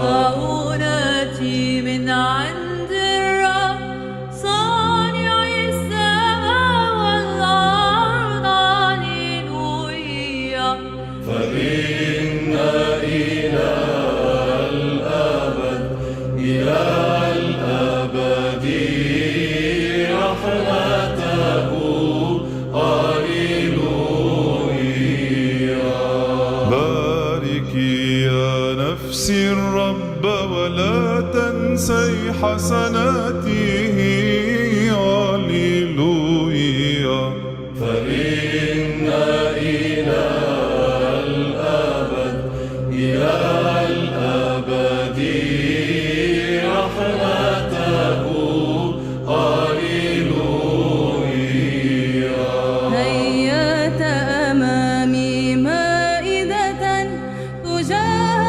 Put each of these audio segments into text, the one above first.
مؤونتي من عند الرب صانع السماء والأرض. هللويا. فإن إلى الأبد رحمته. هللويا. باركي يا نفسي الرب ولا تنسي حسناته. هللويا. فإن إلى الأبد رحمته. هللويا. هيأت أمامي مائدة تجاه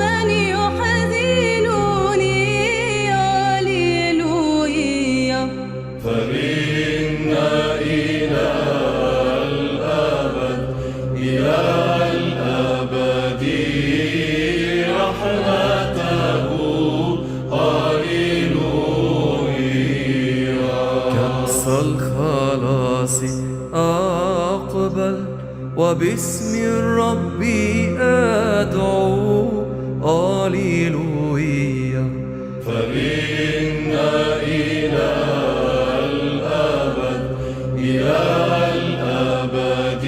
من يحزنني. هللويا. فإن إلى الأبد رحمته. هللويا. كأس الخلاص أقبل وباسم الرب أدعو. هللويا. فإن إلى الأبد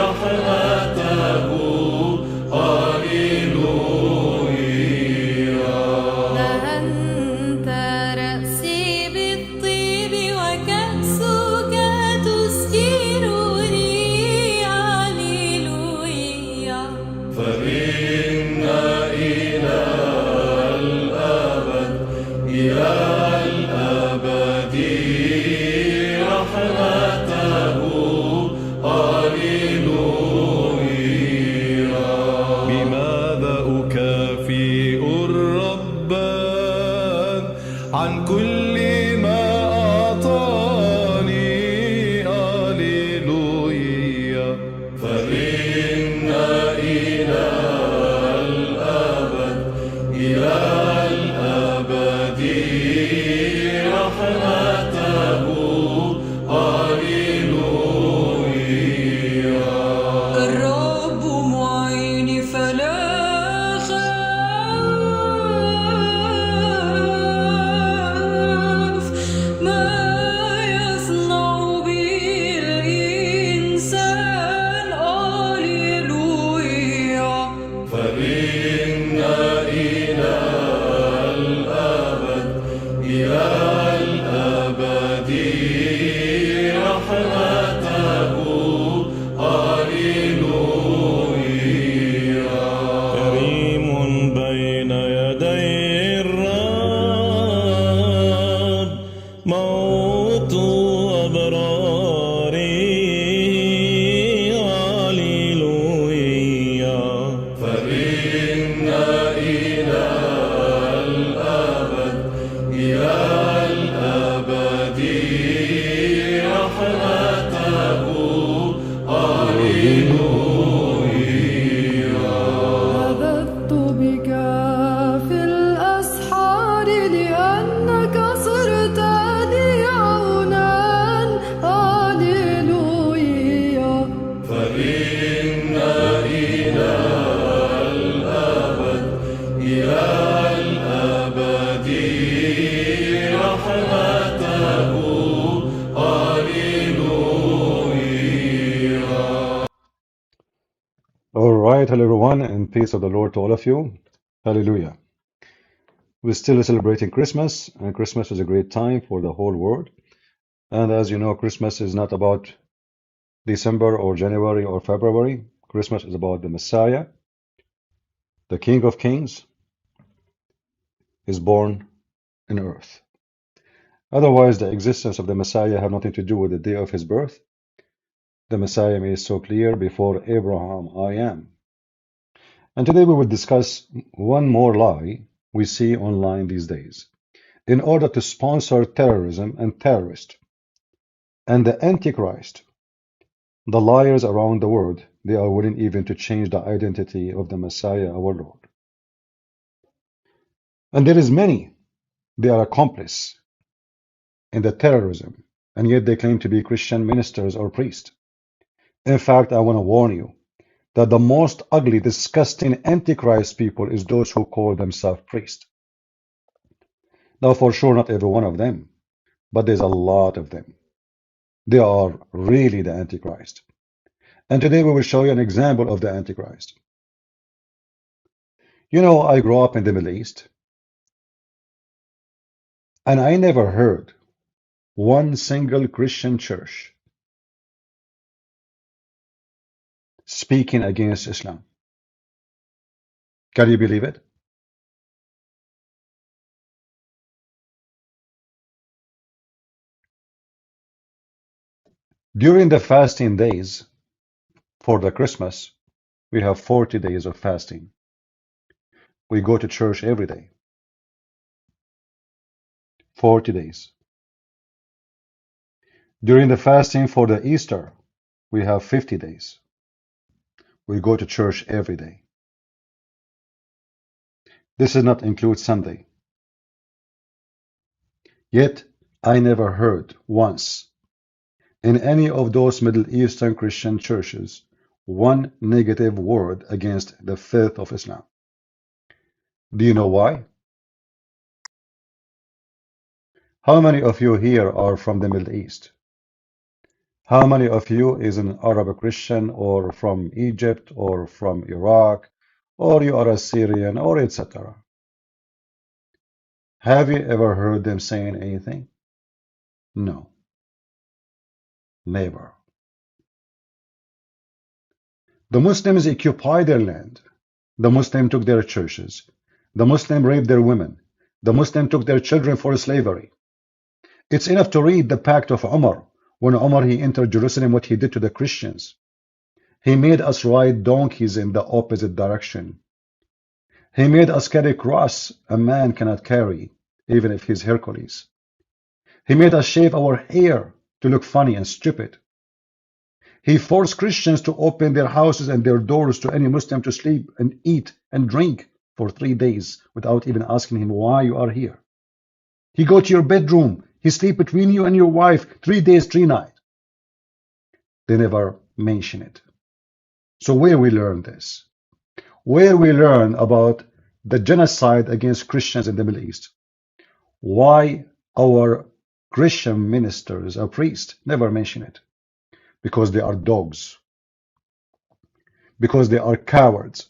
رحمته. هللويا. دهنت رأسي بالطيب وكأسك تسكرني. هللويا. فإن إلى الأبد رحمته. هللويا. بماذا أكافئ الرب عن كل ما أعطاني. هللويا. فإن إلى الأبد رحمته. هللويا. الرب معيني فلا أخاف ما يصنع بي الإنسان. هللويا. فإن إلى الأبد رحمته. هللويا. كريم بين يدي الرب موت أبراري. هللويا. فإن إلى الأبد رحمته. هللويا. نبذت بك في الأسحار لأنك صرت لي عونا. هللويا. فإن إلى الأبد رحمته. هللويا. All right, hello everyone, and peace of the Lord to all of you. Hallelujah. We're still celebrating Christmas, and Christmas is a great time for the whole world. And as you know, Christmas is not about December or January or February. Christmas is about the Messiah, the King of Kings, is born in earth. Otherwise, the existence of the Messiah have nothing to do with the day of his birth. The Messiah made so clear, before Abraham I am. And today we will discuss one more lie we see online these days. In order to sponsor terrorism and terrorists and the Antichrist, the liars around the world they are willing even to change the identity of the Messiah, our Lord. And there is many, they are accomplices in the terrorism, and yet they claim to be Christian ministers or priests. In fact, I want to warn you that the most ugly, disgusting, antichrist people is those who call themselves priests. Now, for sure, not every one of them, but there's a lot of them. They are really the Antichrist. And today we will show you an example of the Antichrist. You know, I grew up in the Middle East, and I never heard one single Christian church speaking against Islam. Can you believe it? During the fasting days for the Christmas, we have 40 days of fasting. We go to church every day. 40 days. During the fasting for the Easter, we have 50 days. We go to church every day. This does not include Sunday. Yet, I never heard once in any of those Middle Eastern Christian churches one negative word against the faith of Islam. Do you know why? How many of you here are from the Middle East? How many of you is an Arab Christian or from Egypt or from Iraq or you are a Syrian or etc.? Have you ever heard them saying anything? No, never. The Muslims occupied their land. The Muslims took their churches. The Muslims raped their women. The Muslims took their children for slavery. It's enough to read the Pact of Umar. When Umar he entered Jerusalem, what he did to the Christians. He made us ride donkeys in the opposite direction. He made us carry a cross a man cannot carry, even if he's Hercules. He made us shave our hair to look funny and stupid. He forced Christians to open their houses and their doors to any Muslim to sleep and eat and drink for 3 days without even asking him why you are here. He go to your bedroom. He sleep between you and your wife 3 days, 3 nights. They never mention it. So where we learn this? Where we learn about the genocide against Christians in the Middle East? Why our Christian ministers or priests never mention it? Because they are dogs. Because they are cowards.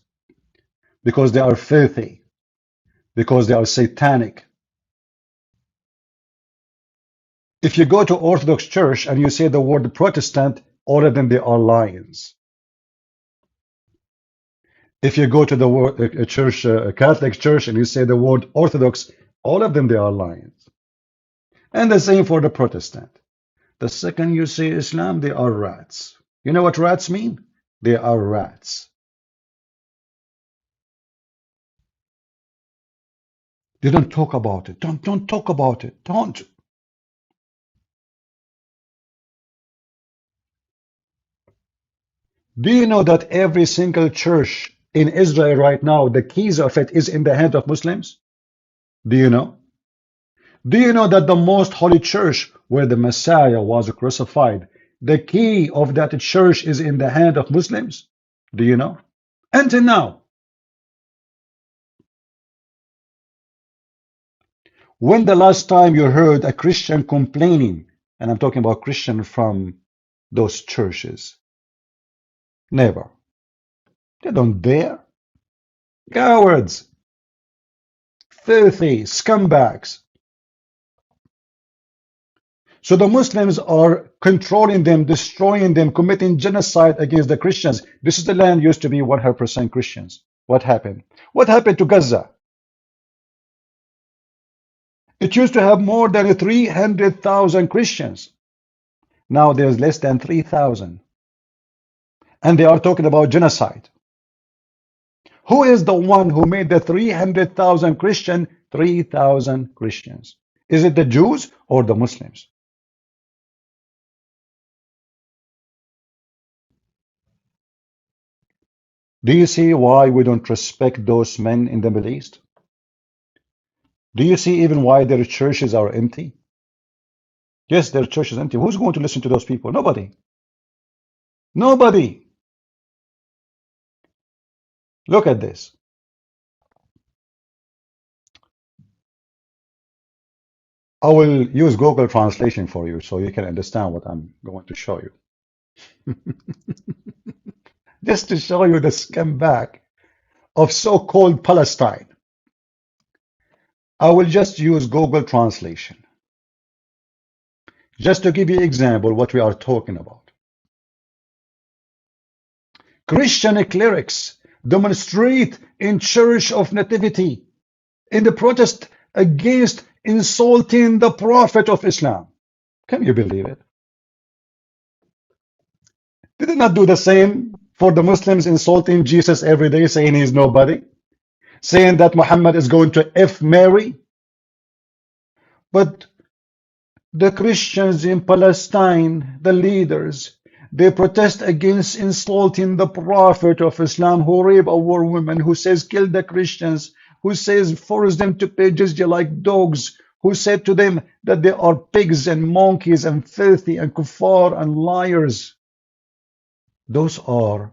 Because they are filthy. Because they are satanic. If you go to Orthodox Church and you say the word Protestant, all of them they are lions. If you go to the word a Catholic Church and you say the word Orthodox, all of them they are lions. And the same for the Protestant. The second you say Islam, they are rats. You know what rats mean? They are rats. They don't talk about it. Don't talk about it. Don't. Do you know that every single church in Israel right now, the keys of it is in the hand of Muslims? Do you know? Do you know that the most holy church where the Messiah was crucified, the key of that church is in the hand of Muslims? Do you know? Until now. When the last time you heard a Christian complaining, and I'm talking about Christian from those churches? Never. They don't dare. Cowards. Filthy scumbags. So the Muslims are controlling them, destroying them, committing genocide against the Christians. This is the land used to be 100% Christians. What happened? What happened to Gaza? It used to have more than 300,000 Christians. Now there's less than 3,000. And they are talking about genocide. Who is the one who made the 300,000 Christian 3,000 Christians? Is it the Jews or the Muslims? Do you see why we don't respect those men in the Middle East? Do you see even why their churches are empty? Yes, their church is empty. Who's going to listen to those people? Nobody. Nobody. Look at this. I will use Google Translation for you so you can understand what I'm going to show you. Just to show you the scumbag of so-called Palestine. I will just use Google Translation. Just to give you an example what we are talking about. Christian clerics demonstrate in Church of Nativity in the protest against insulting the Prophet of Islam. Can you believe it? Did they not do the same for the Muslims insulting Jesus every day, saying he's nobody? Saying that Muhammad is going to F Mary? But the Christians in Palestine, the leaders, they protest against insulting the Prophet of Islam who rape our women, who says kill the Christians, who says force them to pay jizya like dogs, who said to them that they are pigs and monkeys and filthy and kuffar and liars. Those are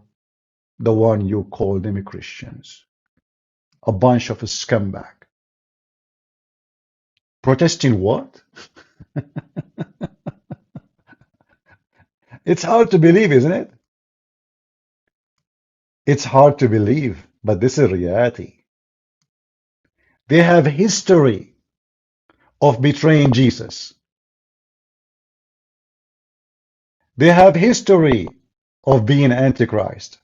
the one you call them Christians. A bunch of scumbag. Protesting what? It's hard to believe, isn't it? It's hard to believe, but this is reality. They have history of betraying Jesus. They have history of being Antichrist.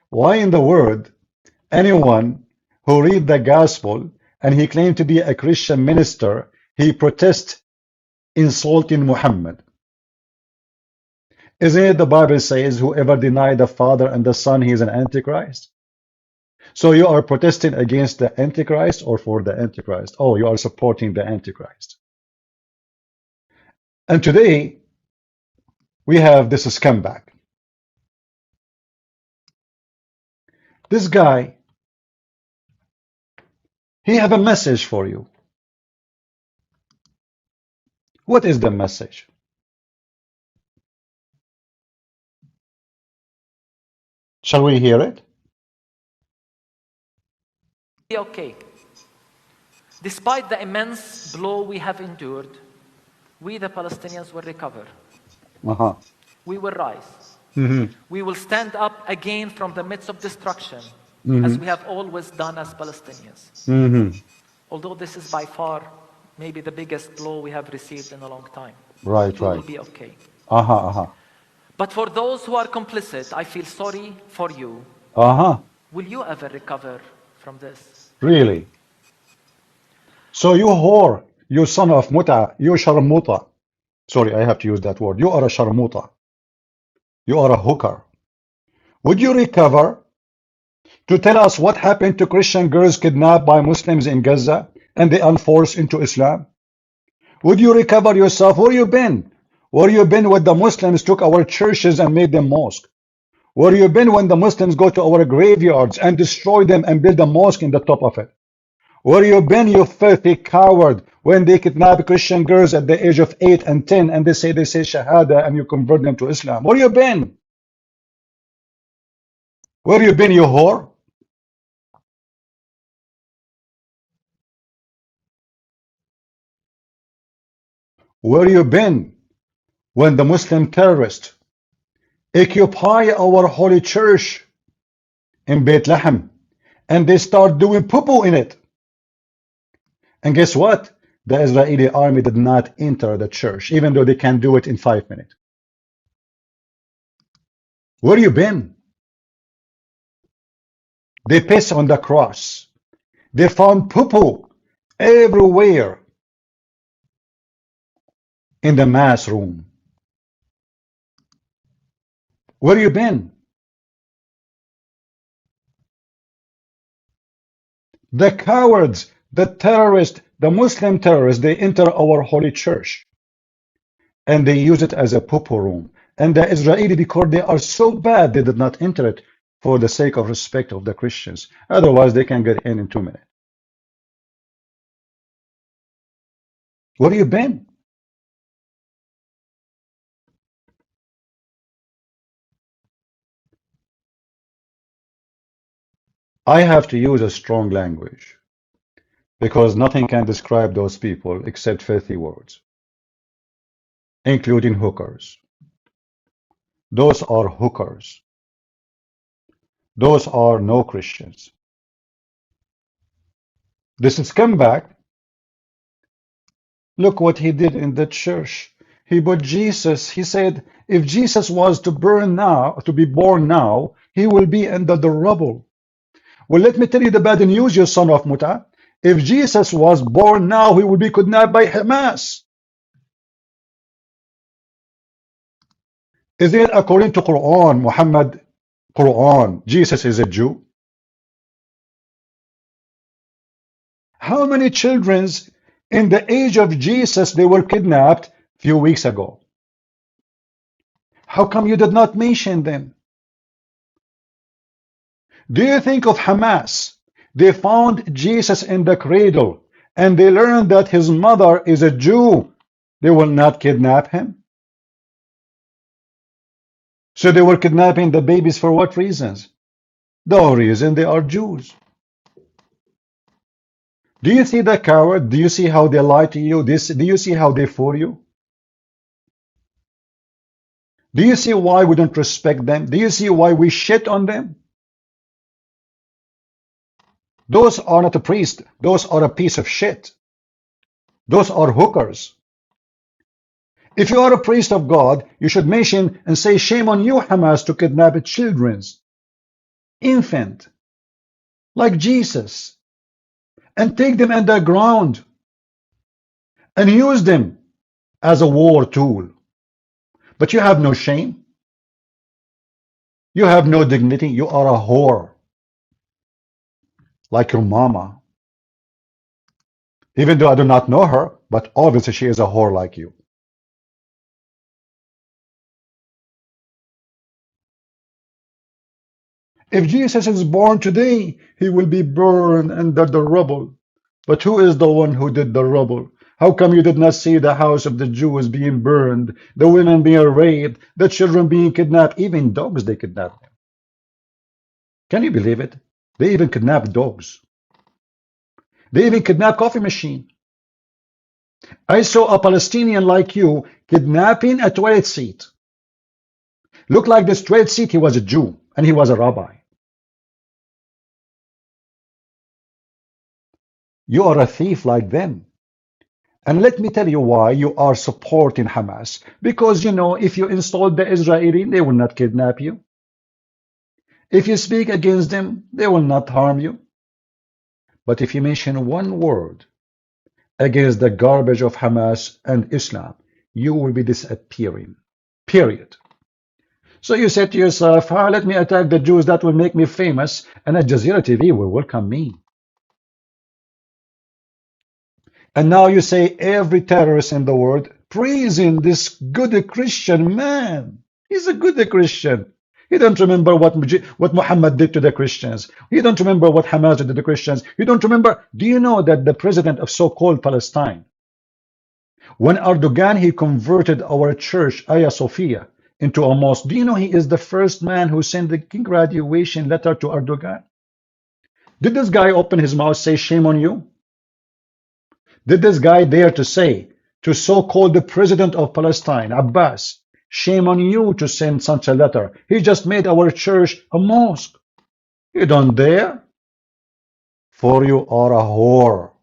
Why in the world anyone who read the gospel and he claimed to be a Christian minister, he protests insulting Muhammad? Isn't it the Bible says whoever denies the Father and the Son, he is an Antichrist? So you are protesting against the Antichrist or for the Antichrist? Oh, you are supporting the Antichrist. And today we have this scumbag. This guy, he have a message for you. What is the message? Shall we hear it? Okay. Despite the immense blow we have endured, we the Palestinians will recover. We will rise. We will stand up again from the midst of destruction, as we have always done as Palestinians. Although this is by far maybe the biggest blow we have received in a long time. Right, we right. will be okay. But for those who are complicit, I feel sorry for you. Will you ever recover from this? Really? So you whore, you son of muta, you sharmuta. Sorry, I have to use that word. You are a sharmuta. You are a hooker. Would you recover to tell us what happened to Christian girls kidnapped by Muslims in Gaza and they unforced into Islam? Would you recover yourself? Where you been? Where you been when the Muslims took our churches and made them mosque? Where you been when the Muslims go to our graveyards and destroy them and build a mosque in the top of it? Where you been, you filthy coward, when they kidnap Christian girls at the age of 8 and 10 and they say Shahada and you convert them to Islam? Where you been? Where you been, you whore? Where you been when the Muslim terrorists occupy our holy church in Bethlehem and they start doing poo-poo in it? And guess what? The Israeli army did not enter the church, even though they can do it in 5 minutes. Where you been? They piss on the cross. They found poo-poo everywhere in the mass room. Where you been? The cowards, the terrorists, the Muslim terrorists, they enter our holy church and they use it as a poo-poo room And the Israeli, because they are so bad, they did not enter it for the sake of respect of the Christians. Otherwise, they can get in 2 minutes. Where have you been? I have to use a strong language because nothing can describe those people except filthy words, including hookers. Those are hookers. Those are no Christians. This is scumbag. Look what he did in the church. He put Jesus, he said, if Jesus was to burn now, to be born now, he will be under the rubble. Well, let me tell you the bad news, you son of Muta. If Jesus was born now, he would be kidnapped by Hamas. Isn't it according to Quran, Muhammad, Quran, Jesus is a Jew? How many children in the age of Jesus, they were kidnapped a few weeks ago? How come you did not mention them? Do you think of Hamas? They found Jesus in the cradle and they learned that his mother is a Jew. They will not kidnap him. So they were kidnapping the babies for what reasons? The reason they are Jews. Do you see the coward? Do you see how they lie to you? Do you see how they fool you? Do you see why we don't respect them? Do you see why we shit on them? Those are not a priest. Those are a piece of shit. Those are hookers. If you are a priest of God, you should mention and say, shame on you, Hamas, to kidnap children's infant, like Jesus, and take them underground and use them as a war tool. But you have no shame. You have no dignity. You are a whore, like your mama. Even though I do not know her, but obviously she is a whore like you. If Jesus is born today, he will be burned under the rubble. But who is the one who did the rubble? How come you did not see the house of the Jews being burned, the women being raped, the children being kidnapped, even dogs they kidnapped them? Can you believe it? They even kidnapped dogs. They even kidnapped coffee machine. I saw a Palestinian like you kidnapping a toilet seat. Looked like this toilet seat, he was a Jew and he was a rabbi. You are a thief like them. And let me tell you why you are supporting Hamas. Because, you know, if you insult the Israeli, they will not kidnap you. If you speak against them, they will not harm you. But if you mention one word against the garbage of Hamas and Islam, you will be disappearing. Period. So you said to yourself, let me attack the Jews, that will make me famous, and Al Jazeera TV will welcome me. And now you say every terrorist in the world praising this good Christian man. He's a good Christian. You don't remember what Muhammad did to the Christians. You don't remember what Hamas did to the Christians. You don't remember. Do you know that the president of so-called Palestine, when Erdogan, he converted our church, Hagia Sophia, into a mosque, do you know he is the first man who sent the graduation letter to Erdogan? Did this guy open his mouth, say, shame on you? Did this guy dare to say to so-called the president of Palestine, Abbas, shame on you to send such a letter? He just made our church a mosque. You don't dare, for you are a whore.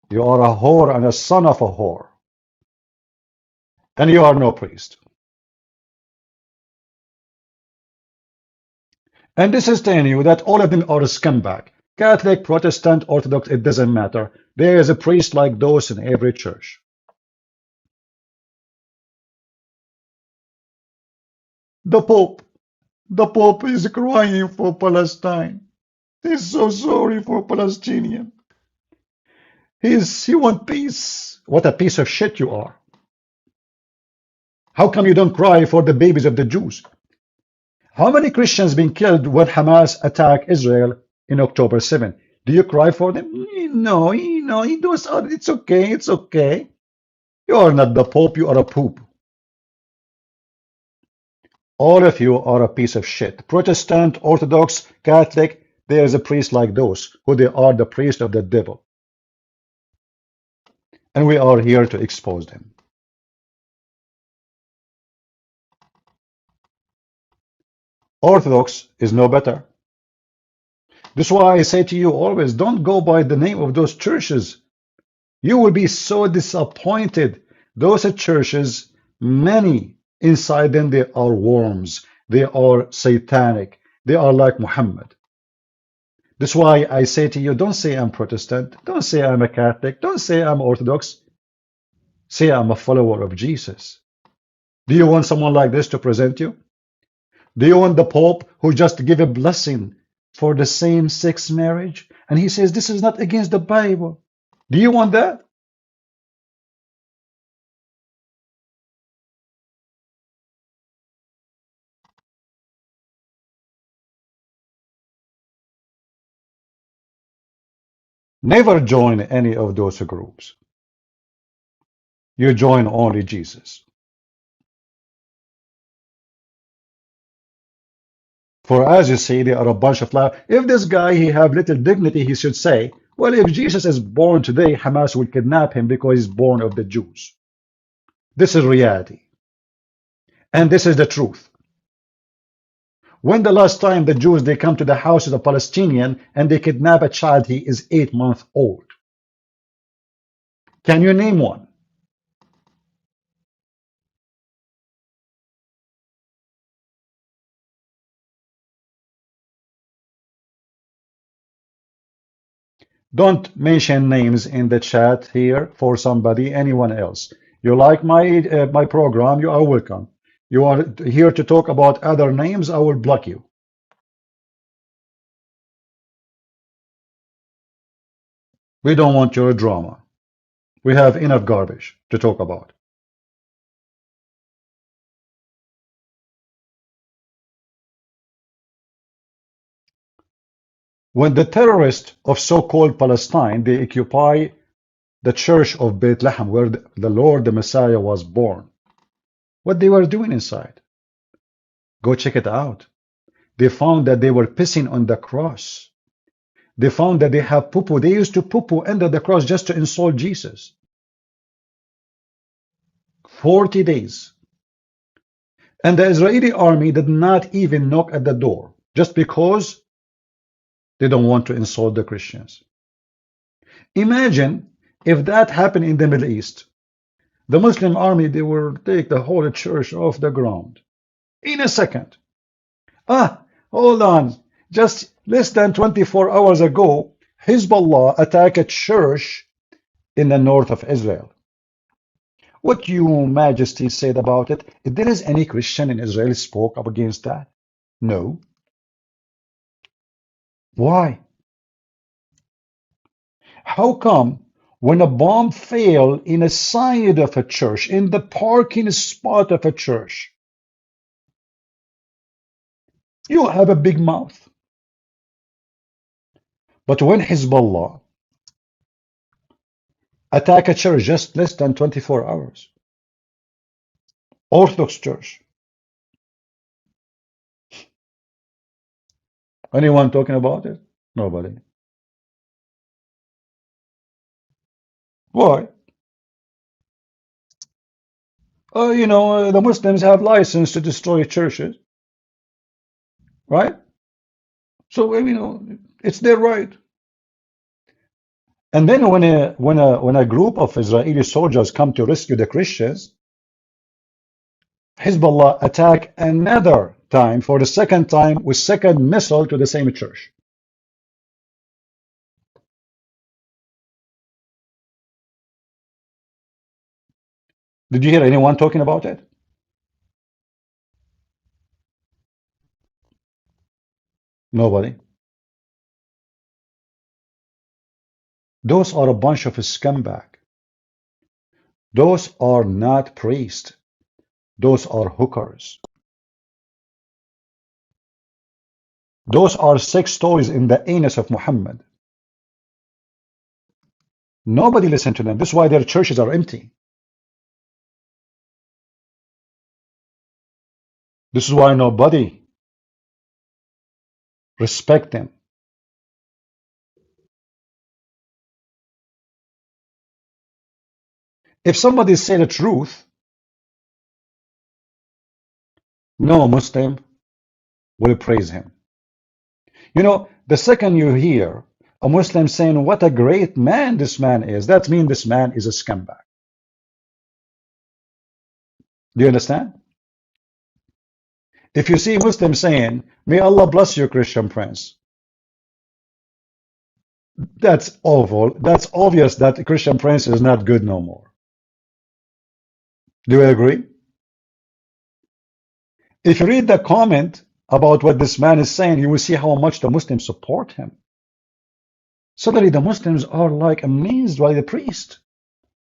You are a whore and a son of a whore. And you are no priest. And this is telling you that all of them are a scumbag. Catholic, Protestant, Orthodox, it doesn't matter. There is a priest like those in every church. The Pope is crying for Palestine. He's so sorry for Palestinians. He want peace. What a piece of shit you are. How come you don't cry for the babies of the Jews? How many Christians been killed when Hamas attacked Israel in October 7? Do you cry for them? No, it's okay, it's okay. You are not the Pope, you are a poop. All of you are a piece of shit. Protestant, Orthodox, Catholic, there is a priest like those, who they are the priest of the devil. And we are here to expose them. Orthodox is no better. This is why I say to you always, don't go by the name of those churches. You will be so disappointed. Those churches, many inside them, they are worms. They are satanic. They are like Muhammad. That's why I say to you, don't say I'm Protestant. Don't say I'm a Catholic. Don't say I'm Orthodox. Say I'm a follower of Jesus. Do you want someone like this to present you? Do you want the Pope who just give a blessing for the same-sex marriage? And he says this is not against the Bible. Do you want that? Never join any of those groups. You join only Jesus. For as you say, they are a bunch of liars. If this guy he have little dignity, he should say, well, if Jesus is born today, Hamas will kidnap him because he's born of the Jews. This is reality. And this is the truth. When the last time the Jews, they come to the houses of Palestinian and they kidnap a child, he is 8 months old. Can you name one? Don't mention names in the chat here for somebody, anyone else. You like my program, you are welcome. You are here to talk about other names, I will block you. We don't want your drama. We have enough garbage to talk about. When the terrorists of so-called Palestine, they occupy the church of Bethlehem, where the Lord, the Messiah, was born, what they were doing inside? Go check it out. They found that they were pissing on the cross. They found that they have poo-poo. They used to poo-poo under the cross just to insult Jesus. 40 days. And the Israeli army did not even knock at the door, just because they don't want to insult the Christians. Imagine if that happened in the Middle East. The Muslim army, they will take the whole church off the ground in a second. Hold on. Just less than 24 hours ago, Hezbollah attacked a church in the north of Israel. What your Majesty said about it, if there is any Christian in Israel spoke up against that? No. Why? How come when a bomb fell in a side of a church, in the parking spot of a church, you have a big mouth? But when Hezbollah attack a church just less than 24 hours, Orthodox church, anyone talking about it? Nobody. Why? The Muslims have license to destroy churches, right? So it's their right. And then when a group of Israeli soldiers come to rescue the Christians, Hezbollah attack another time, for the second time, with second missile to the same church. Did you hear anyone talking about it? Nobody. Those are a bunch of scumbag. Those are not priests. Those are hookers. Those are sex toys in the anus of Muhammad. Nobody listens to them. This is why their churches are empty. This is why nobody respects them. If somebody say the truth, no Muslim will praise him. You know, the second you hear a Muslim saying what a great man this man is, that means this man is a scumbag. Do you understand? If you see Muslims saying, may Allah bless you, Christian Prince, that's awful. That's obvious that Christian Prince is not good no more. Do you agree? If you read the comment about what this man is saying, you will see how much the Muslims support him. Suddenly the Muslims are like amazed by the priest.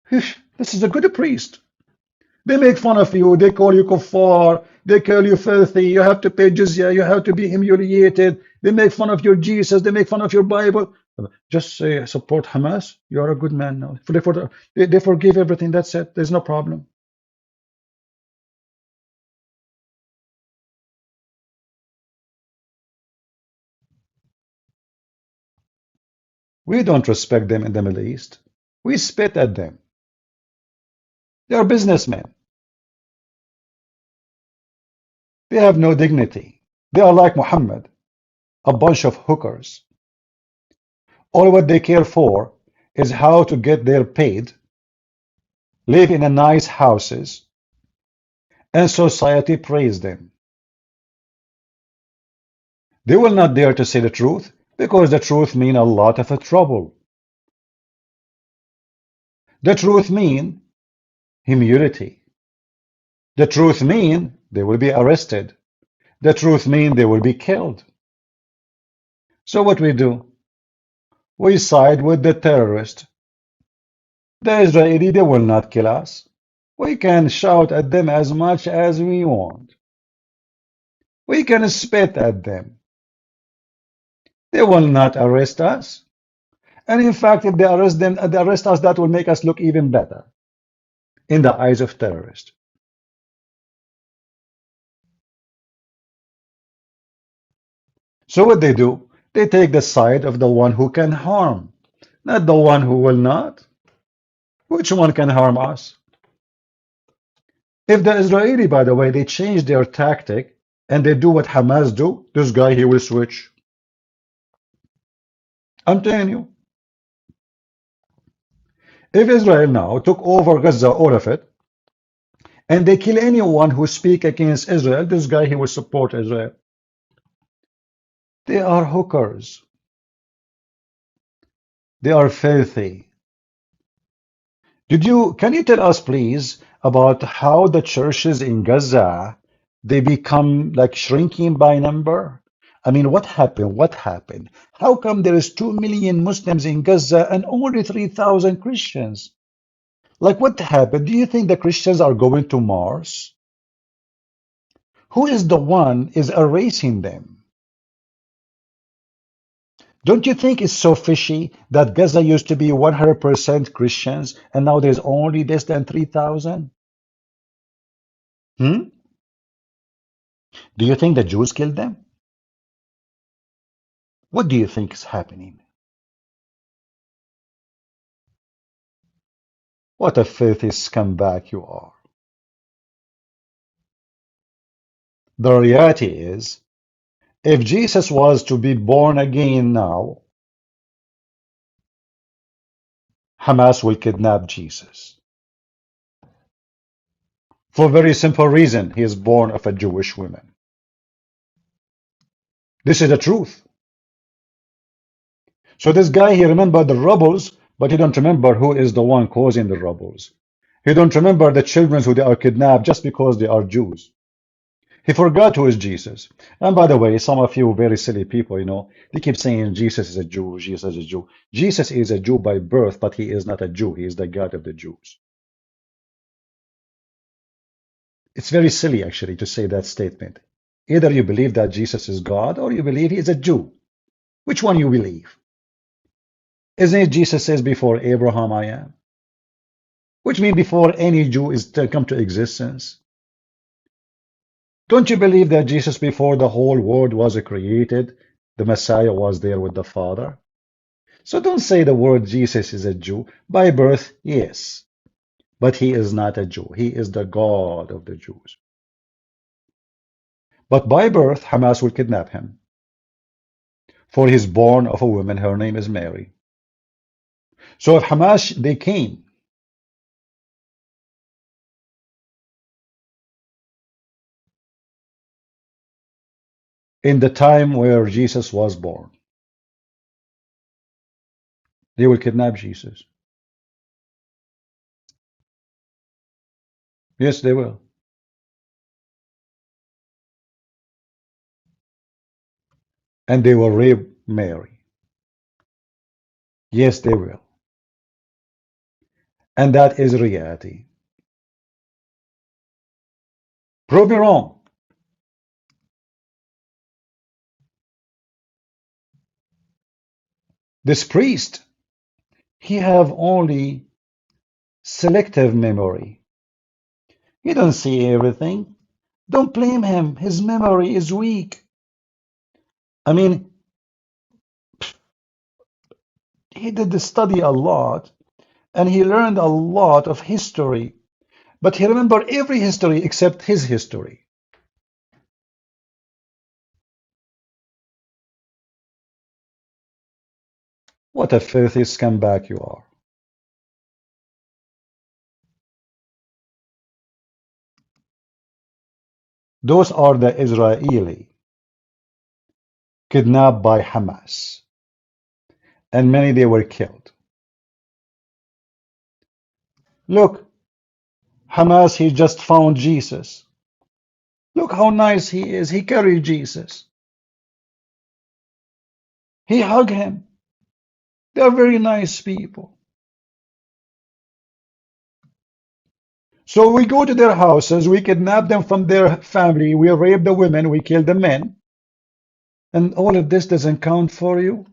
This is a good priest. They make fun of you, they call you kuffar, they call you filthy, you have to pay jizya, you have to be humiliated, they make fun of your Jesus, they make fun of your Bible. Just say support Hamas, you are a good man now. They forgive everything, that's it, there's no problem. We don't respect them in the Middle East. We spit at them. They are businessmen. They have no dignity. They are like Muhammad, a bunch of hookers. All what they care for is how to get their paid, live in a nice houses, and society praise them. They will not dare to say the truth because the truth means a lot of trouble. The truth means humility. The truth means they will be arrested. The truth means they will be killed. So what we do? We side with the terrorist. The Israeli, they will not kill us. We can shout at them as much as we want. We can spit at them. They will not arrest us. And in fact, if they arrest us, that will make us look even better in the eyes of terrorists. So what they do, they take the side of the one who can harm, not the one who will not. Which one can harm us? If the Israeli, by the way, they change their tactic and they do what Hamas do, this guy, he will switch. I'm telling you. If Israel now took over Gaza, all of it, and they kill anyone who speaks against Israel, this guy, he will support Israel. They are hookers. They are filthy. Can you tell us, please, about how the churches in Gaza, they become like shrinking by number? I mean, what happened? What happened? How come there is 2 million Muslims in Gaza and only 3,000 Christians? Like, what happened? Do you think the Christians are going to Mars? Who is the one is erasing them? Don't you think it's so fishy that Gaza used to be 100% Christians and now there's only less than 3,000? Do you think the Jews killed them? What do you think is happening? What a filthy scumbag you are. The reality is, if Jesus was to be born again now, Hamas will kidnap Jesus. For a very simple reason, he is born of a Jewish woman. This is the truth. So this guy, he remembered the rebels, but he don't remember who is the one causing the rebels. He don't remember the children who they are kidnapped just because they are Jews. He forgot who is Jesus. And by the way, some of you very silly people, they keep saying Jesus is a Jew, Jesus is a Jew. Jesus is a Jew by birth, but he is not a Jew. He is the God of the Jews. It's very silly, actually, to say that statement. Either you believe that Jesus is God or you believe he is a Jew. Which one you believe? Isn't it Jesus says before Abraham I am? Which means before any Jew is to come to existence. Don't you believe that Jesus, before the whole world was created, the Messiah was there with the Father? So don't say the word Jesus is a Jew. By birth, yes. But he is not a Jew. He is the God of the Jews. But by birth, Hamas will kidnap him. For he is born of a woman, her name is Mary. So if Hamas, they came, in the time where Jesus was born, they will kidnap Jesus. Yes, they will. And they will rape Mary. Yes, they will. And that is reality. Prove me wrong. This priest, he have only selective memory. He don't see everything. Don't blame him. His memory is weak. I mean, he did study a lot, and he learned a lot of history, but he remembered every history except his history. What a filthy scumbag you are. Those are the Israeli kidnapped by Hamas, and many they were killed. Look, Hamas, he just found Jesus. Look how nice he is. He carried Jesus. He hugged him. They are very nice people. So we go to their houses, we kidnap them from their family, we rape the women, we kill the men. And all of this doesn't count for you?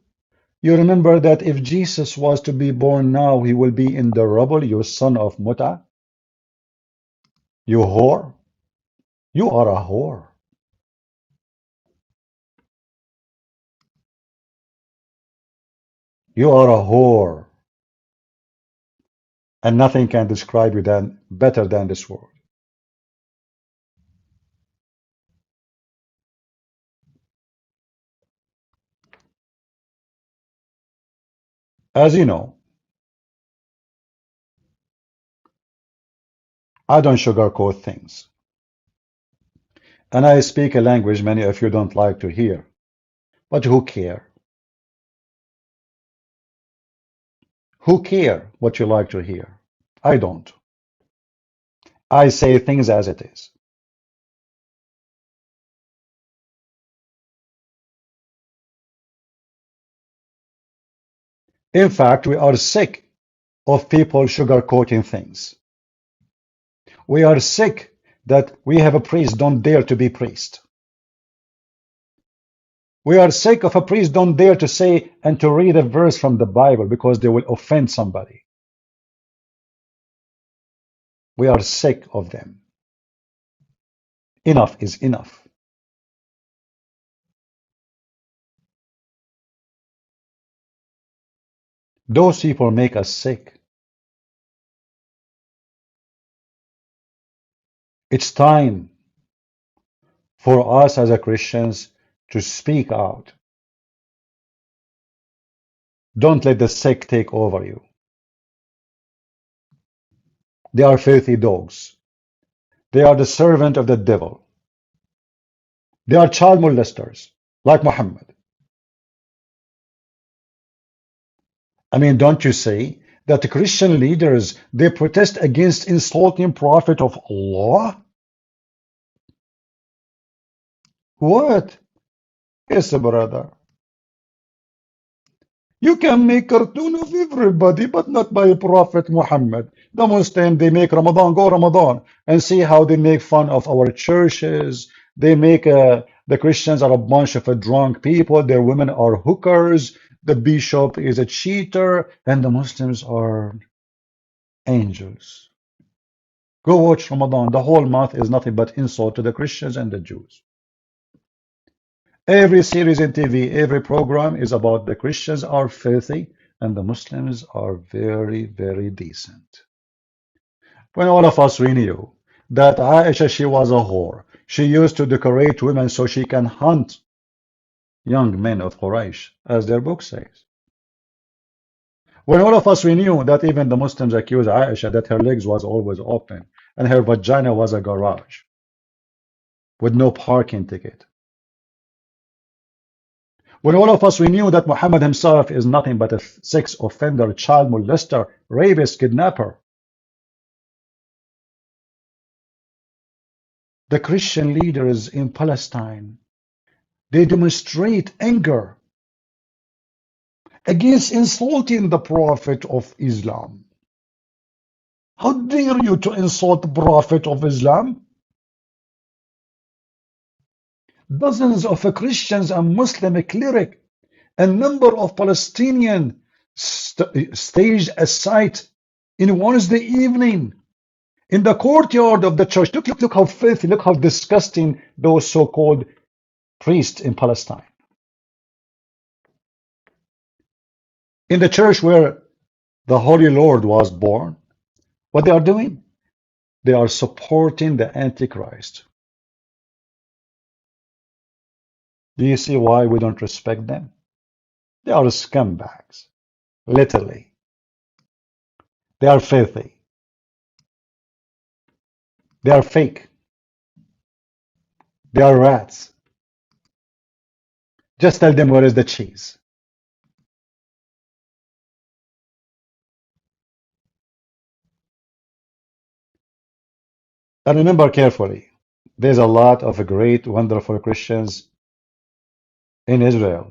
You remember that if Jesus was to be born now, he will be in the rubble, you son of Muta. You whore. You are a whore. You are a whore. And nothing can describe you better than this word. As you know, I don't sugarcoat things. And I speak a language many of you don't like to hear. But who care? Who care what you like to hear? I don't. I say things as it is. In fact, we are sick of people sugarcoating things. We are sick that we have a priest don't dare to be priest. We are sick of a priest don't dare to say and to read a verse from the Bible because they will offend somebody. We are sick of them. Enough is enough. Those people make us sick. It's time for us as a Christians to speak out. Don't let the sick take over you. They are filthy dogs. They are the servant of the devil. They are child molesters, like Muhammad. I mean, don't you say that the Christian leaders, they protest against insulting prophet of Allah? What? Yes, brother. You can make cartoon of everybody, but not by Prophet Muhammad. The Muslim, they make Ramadan, go Ramadan, and see how they make fun of our churches. They make the Christians are a bunch of drunk people. Their women are hookers. The bishop is a cheater, and the Muslims are angels. Go watch Ramadan. The whole month is nothing but insult to the Christians and the Jews. Every series in TV, every program is about the Christians are filthy and the Muslims are very, very decent. When all of us we knew that Aisha, she was a whore. She used to decorate women so she can hunt young men of Quraysh, as their book says. When all of us we knew that even the Muslims accused Aisha that her legs was always open and her vagina was a garage with no parking ticket. When all of us we knew that Muhammad himself is nothing but a sex offender, child molester, rapist, kidnapper. The Christian leaders in Palestine, they demonstrate anger against insulting the Prophet of Islam. How dare you to insult the Prophet of Islam? Dozens of Christians and Muslim clerics, a number of Palestinian staged a sight in Wednesday evening in the courtyard of the church. Look how filthy, look how disgusting those so-called priests in Palestine. In the church where the Holy Lord was born, what they are doing? They are supporting the Antichrist. Do you see why we don't respect them? They are scumbags, literally. They are filthy. They are fake. They are rats. Just tell them where is the cheese. And remember carefully, there's a lot of great, wonderful Christians in Israel.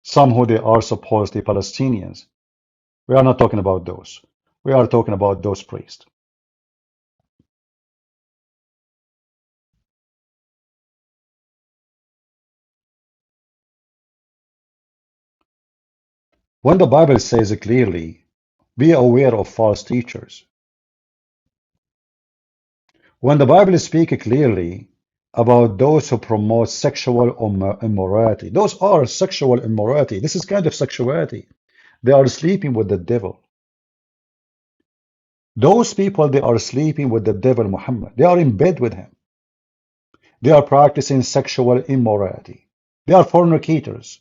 Some who they are supposedly Palestinians. We are not talking about those. We are talking about those priests. When the Bible says clearly, be aware of false teachers. When the Bible speaks clearly about those who promote sexual immorality, those are sexual immorality. This is kind of sexuality. They are sleeping with the devil. Those people, they are sleeping with the devil Muhammad. They are in bed with him. They are practicing sexual immorality. They are fornicators.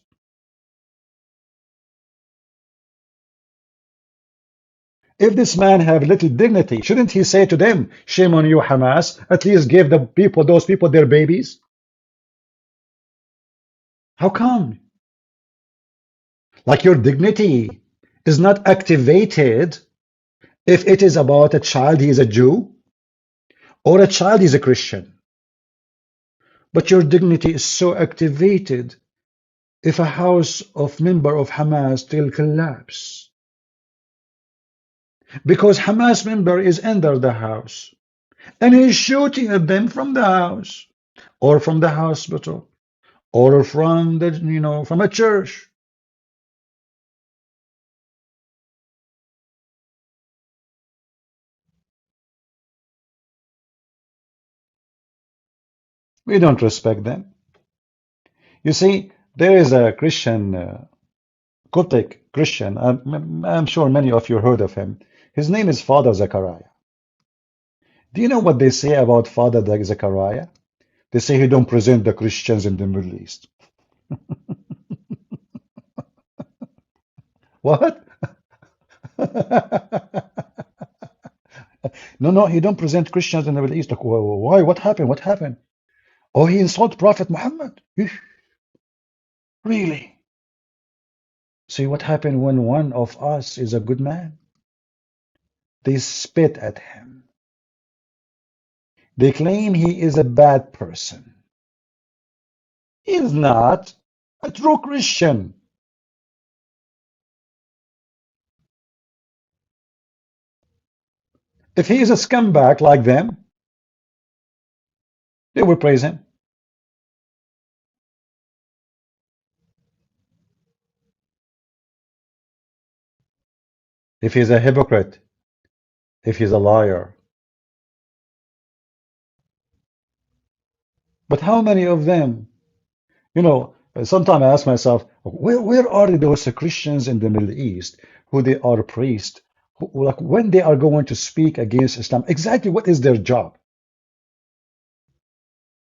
If this man have little dignity, shouldn't he say to them, shame on you, Hamas, at least give the people, those people, their babies? How come? Like your dignity is not activated if it is about a child, he is a Jew, or a child is a Christian. But your dignity is so activated if a house of member of Hamas will collapse. Because Hamas member is under the house and he's shooting at them from the house or from the hospital or from the from a church. We don't respect them. You see, there is a Christian, Coptic Christian, I'm sure many of you heard of him. His name is Father Zechariah. Do you know what they say about Father Zechariah? They say he don't present the Christians in the Middle East. What? No, he don't present Christians in the Middle East. Why? What happened? What happened? Oh, he insulted Prophet Muhammad. Really? See what happened when one of us is a good man? They spit at him. They claim he is a bad person. He is not a true Christian. If he is a scumbag like them, they will praise him. If he's a hypocrite, if he's a liar. But how many of them? You know, sometimes I ask myself, where are those Christians in the Middle East who they are priests, who, like when they are going to speak against Islam, exactly what is their job?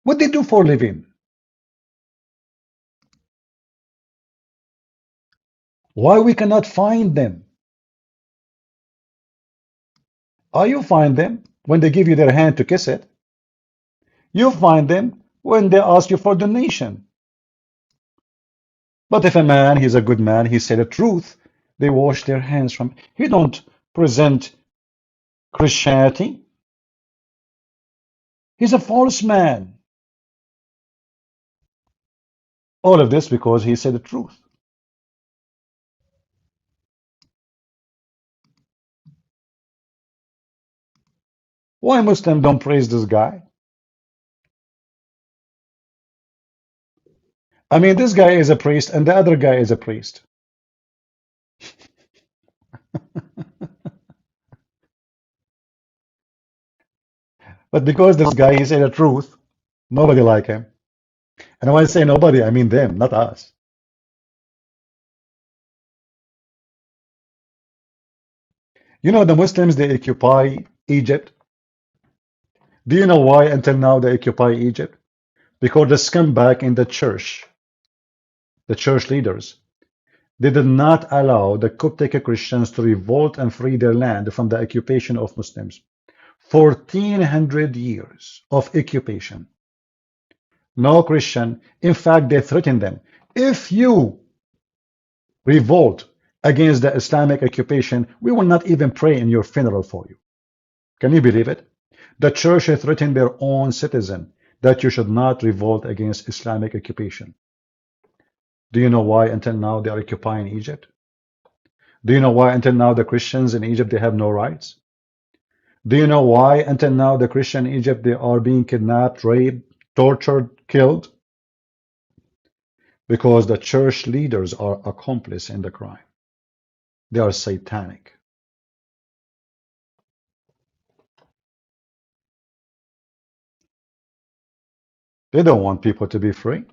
What they do for a living? Why we cannot find them? You find them when they give you their hand to kiss it. You find them when they ask you for donation. But if a man, he's a good man, he said the truth, they wash their hands from. He don't present Christianity. He's a false man. All of this because he said the truth. Why Muslims don't praise this guy? I mean, this guy is a priest and the other guy is a priest. But because this guy, he said the truth, nobody like him. And when I say nobody, I mean them, not us. You know, the Muslims, they occupy Egypt. Do you know why until now they occupy Egypt? Because the scumbag in the church leaders, they did not allow the Coptic Christians to revolt and free their land from the occupation of Muslims. 1400 years of occupation. No Christian. In fact, they threatened them. If you revolt against the Islamic occupation, we will not even pray in your funeral for you. Can you believe it? The church threatened their own citizen that you should not revolt against Islamic occupation. Do you know why until now they are occupying Egypt? Do you know why until now the Christians in Egypt, they have no rights? Do you know why until now the Christian in Egypt, they are being kidnapped, raped, tortured, killed? Because the church leaders are accomplices in the crime. They are satanic. They don't want people to be free.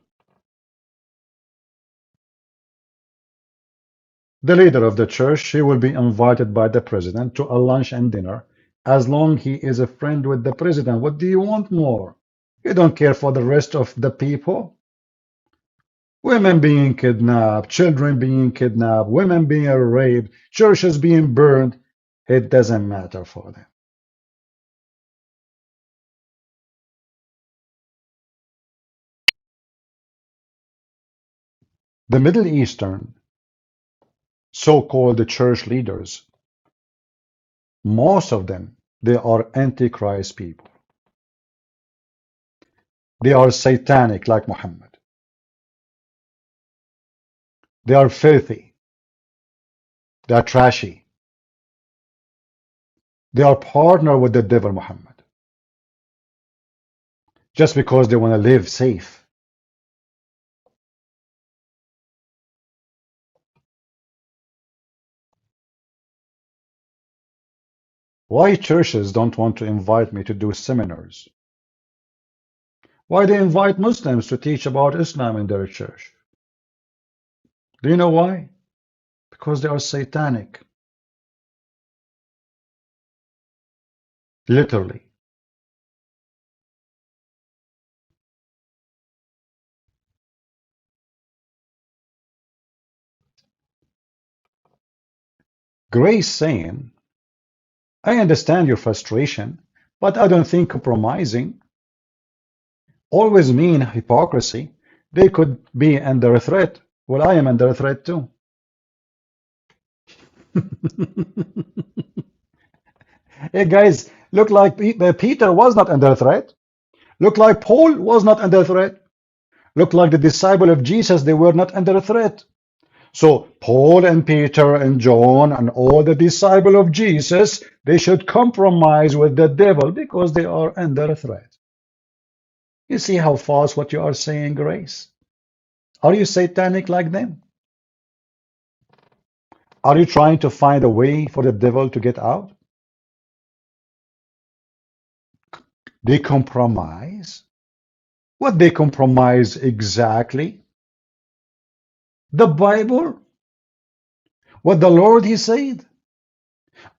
The leader of the church, he will be invited by the president to a lunch and dinner as long he is a friend with the president. What do you want more? You don't care for the rest of the people? Women being kidnapped, children being kidnapped, women being raped, churches being burned. It doesn't matter for them. The Middle Eastern so-called church leaders, most of them, they are antichrist people. They are satanic like Muhammad. They are filthy. They are trashy. They are partner with the devil Muhammad. Just because they want to live safe. Why churches don't want to invite me to do seminars? Why they invite Muslims to teach about Islam in their church? Do you know why? Because they are satanic. Literally. Grace saying, I understand your frustration, but I don't think compromising always mean hypocrisy. They could be under a threat. Well, I am under a threat too. Hey guys, Look like Peter was not under threat. Look like Paul was not under threat. Look like the disciple of Jesus, they were not under threat. So Paul and Peter and John and all the disciples of Jesus, they should compromise with the devil because they are under threat. You see how false what you are saying, Grace? Are you satanic like them? Are you trying to find a way for the devil to get out? They compromise. What they compromise exactly? The Bible? What the Lord He said?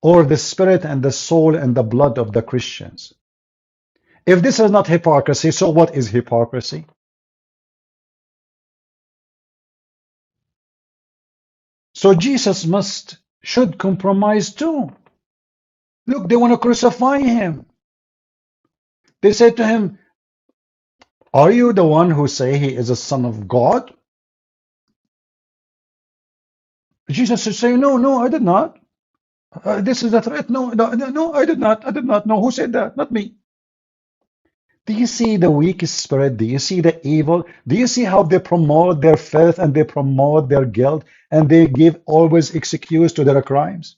Or the spirit and the soul and the blood of the Christians? If this is not hypocrisy, so what is hypocrisy? So Jesus should compromise too. Look, they want to crucify Him. They said to Him, are you the one who say He is a son of God? Jesus is saying, no, no, I did not. This is a threat. No, no, no, I did not. I did not. No, who said that? Not me. Do you see the weak spirit? Do you see the evil? Do you see how they promote their filth and they promote their guilt and they give always excuse to their crimes?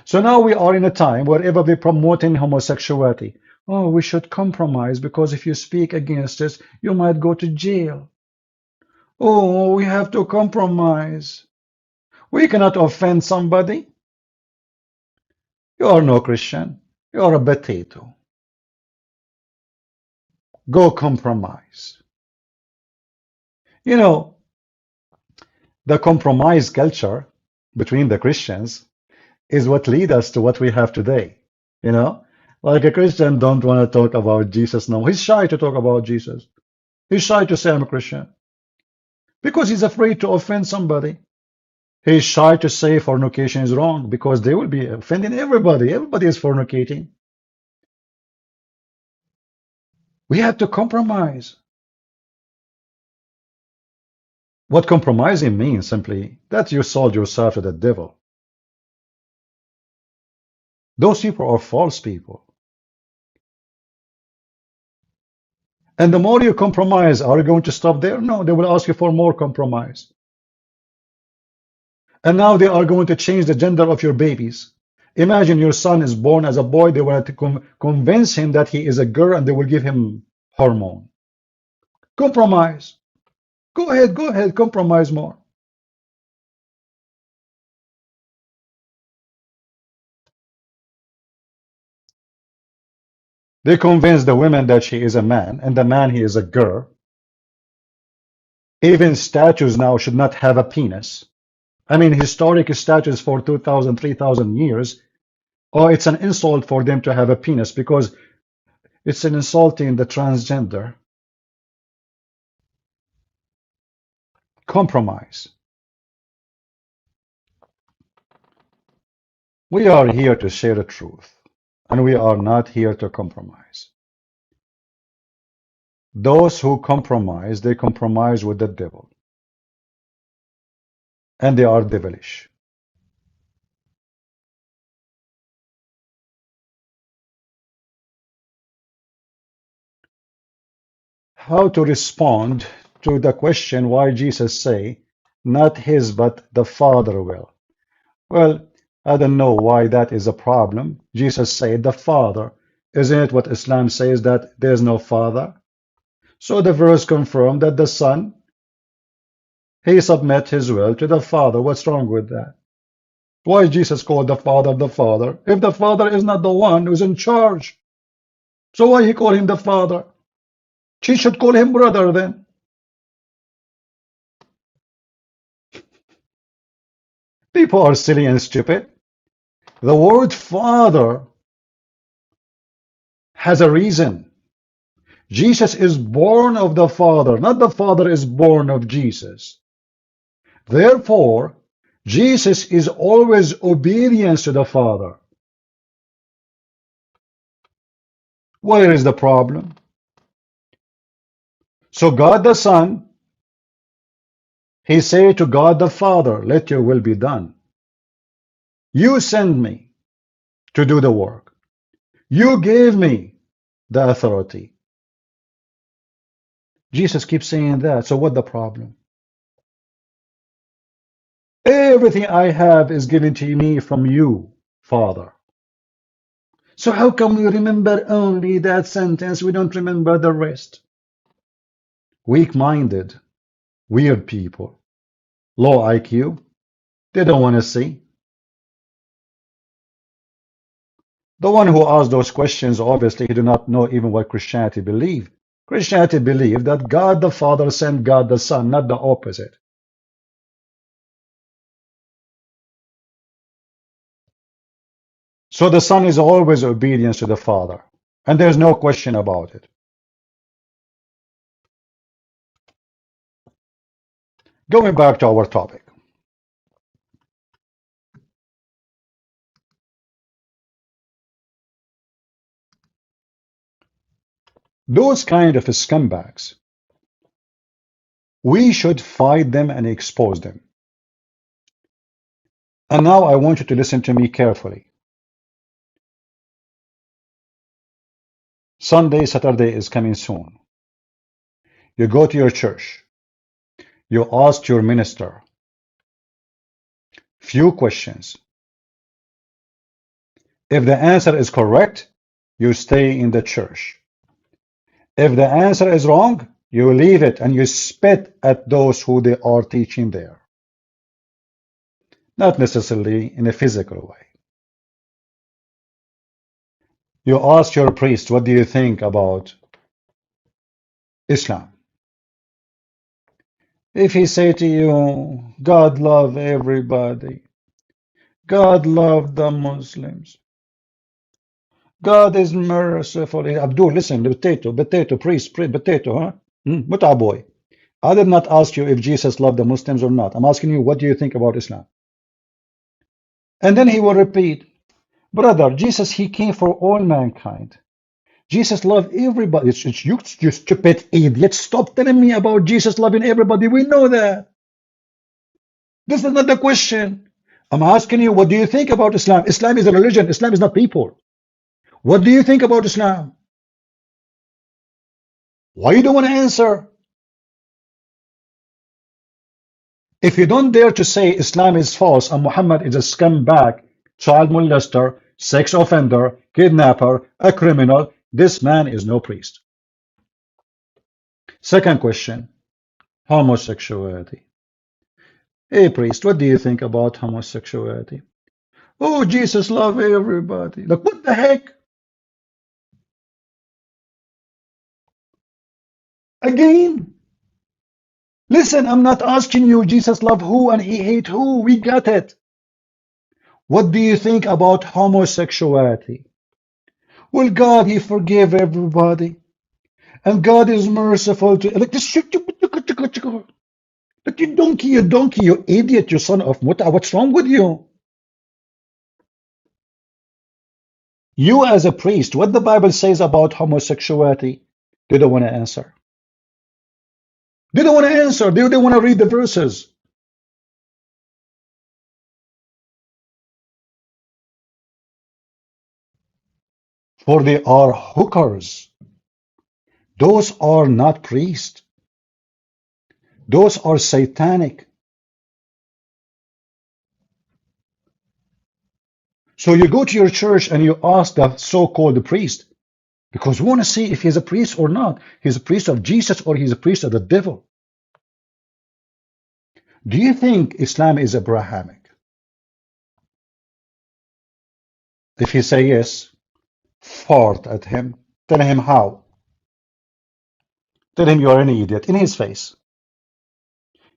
So now we are in a time wherever we're promoting homosexuality. Oh, we should compromise because if you speak against us, you might go to jail. Oh, we have to compromise. We cannot offend somebody. You are no Christian. You are a potato. Go compromise. You know, the compromise culture between the Christians is what lead us to what we have today. You know, like a Christian don't want to talk about Jesus now. He's shy to talk about Jesus. He's shy to say I'm a Christian because he's afraid to offend somebody. He's shy to say fornication is wrong because they will be offending everybody. Everybody is fornicating. We have to compromise. What compromising means simply that you sold yourself to the devil. Those people are false people. And the more you compromise, are you going to stop there? No, they will ask you for more compromise. And now they are going to change the gender of your babies. Imagine your son is born as a boy. They want to convince him that he is a girl and they will give him hormone. Compromise. Go ahead, compromise more. They convince the woman that she is a man and the man he is a girl. Even statues now should not have a penis. I mean, historic statues for 2,000, 3,000 years. Oh, it's an insult for them to have a penis because it's an insulting the transgender. Compromise. We are here to share the truth, and we are not here to compromise. Those who compromise, they compromise with the devil, and they are devilish. How to respond to the question why Jesus say, not his but the Father will? Well, I don't know why that is a problem. Jesus said the Father. Isn't it what Islam says, that there's no Father? So the verse confirmed that the Son, he submit his will to the Father. What's wrong with that? Why Jesus called the Father if the Father is not the one who's in charge? So why he call him the Father? She should call him brother then. People are silly and stupid. The word Father has a reason. Jesus is born of the Father, not the Father is born of Jesus. Therefore, Jesus is always obedience to the Father. Where is the problem? So God the Son, he said to God the Father, let your will be done. You send me. to do the work. You gave me the authority. Jesus keeps saying that. So what the problem? Everything I have is given to me from you, Father. So how come we remember only that sentence? We don't remember the rest. Weak-minded, weird people, low IQ. They don't want to see. The one who asked those questions, obviously, he do not know even what Christianity believe. Christianity believe that God the Father sent God the Son, not the opposite. So the Son is always obedience to the Father, and there's no question about it. Going back to our topic. Those kind of scumbags, we should fight them and expose them. And now I want you to listen to me carefully. Sunday, Saturday is coming soon. You go to your church. You ask your minister few questions. If the answer is correct, you stay in the church. If the answer is wrong, you leave it and you spit at those who they are teaching there. Not necessarily in a physical way. You ask your priest, what do you think about Islam? If he say to you, God love everybody, God love the Muslims, God is merciful. Abdul, listen, potato, priest, potato, huh? Muta boy. I did not ask you if Jesus loved the Muslims or not. I'm asking you, what do you think about Islam? And then he will repeat, brother, Jesus, he came for all mankind. Jesus loved everybody. It's you stupid idiot. Stop telling me about Jesus loving everybody. We know that. This is not the question. I'm asking you, what do you think about Islam? Islam is a religion. Islam is not people. What do you think about Islam? Why you don't want to answer? If you don't dare to say Islam is false and Muhammad is a scumbag, child molester, sex offender, kidnapper, a criminal, this man is no priest. Second question, homosexuality. Hey priest, what do you think about homosexuality? Oh, Jesus loved everybody. Like, what the heck? Again? Listen, I'm not asking you Jesus loved who and he hate who. We got it. What do you think about homosexuality? Well, God, he forgave everybody. And God is merciful to like this. Like you donkey, you idiot, you son of muta. What's wrong with you? You as a priest, what the Bible says about homosexuality, they don't want to answer. They don't want to answer. They don't want to read the verses. For they are hookers. Those are not priests. Those are satanic. So you go to your church and you ask the so-called priest, because we want to see if he's a priest or not. He's a priest of Jesus or he's a priest of the devil. Do you think Islam is Abrahamic? If he say yes, fart at him. Tell him how. Tell him you are an idiot in his face.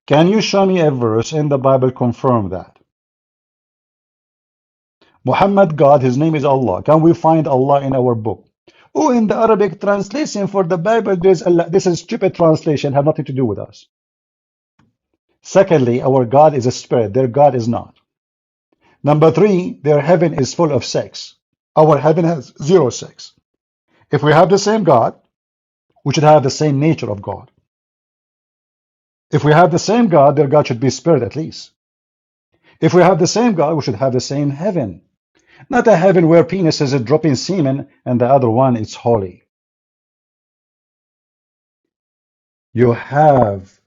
Can you show me a verse in the Bible confirm that? Muhammad God, his name is Allah. Can we find Allah in our book? Oh, in the Arabic translation for the Bible, there's Allah. This is stupid translation, have nothing to do with us. Secondly, our God is a spirit. Their God is not. Number three, their heaven is full of sex. Our heaven has zero sex. If we have the same God, we should have the same nature of God. If we have the same God, their God should be spirit at least. If we have the same God, we should have the same heaven. Not a heaven where penises are dropping semen and the other one is holy. You have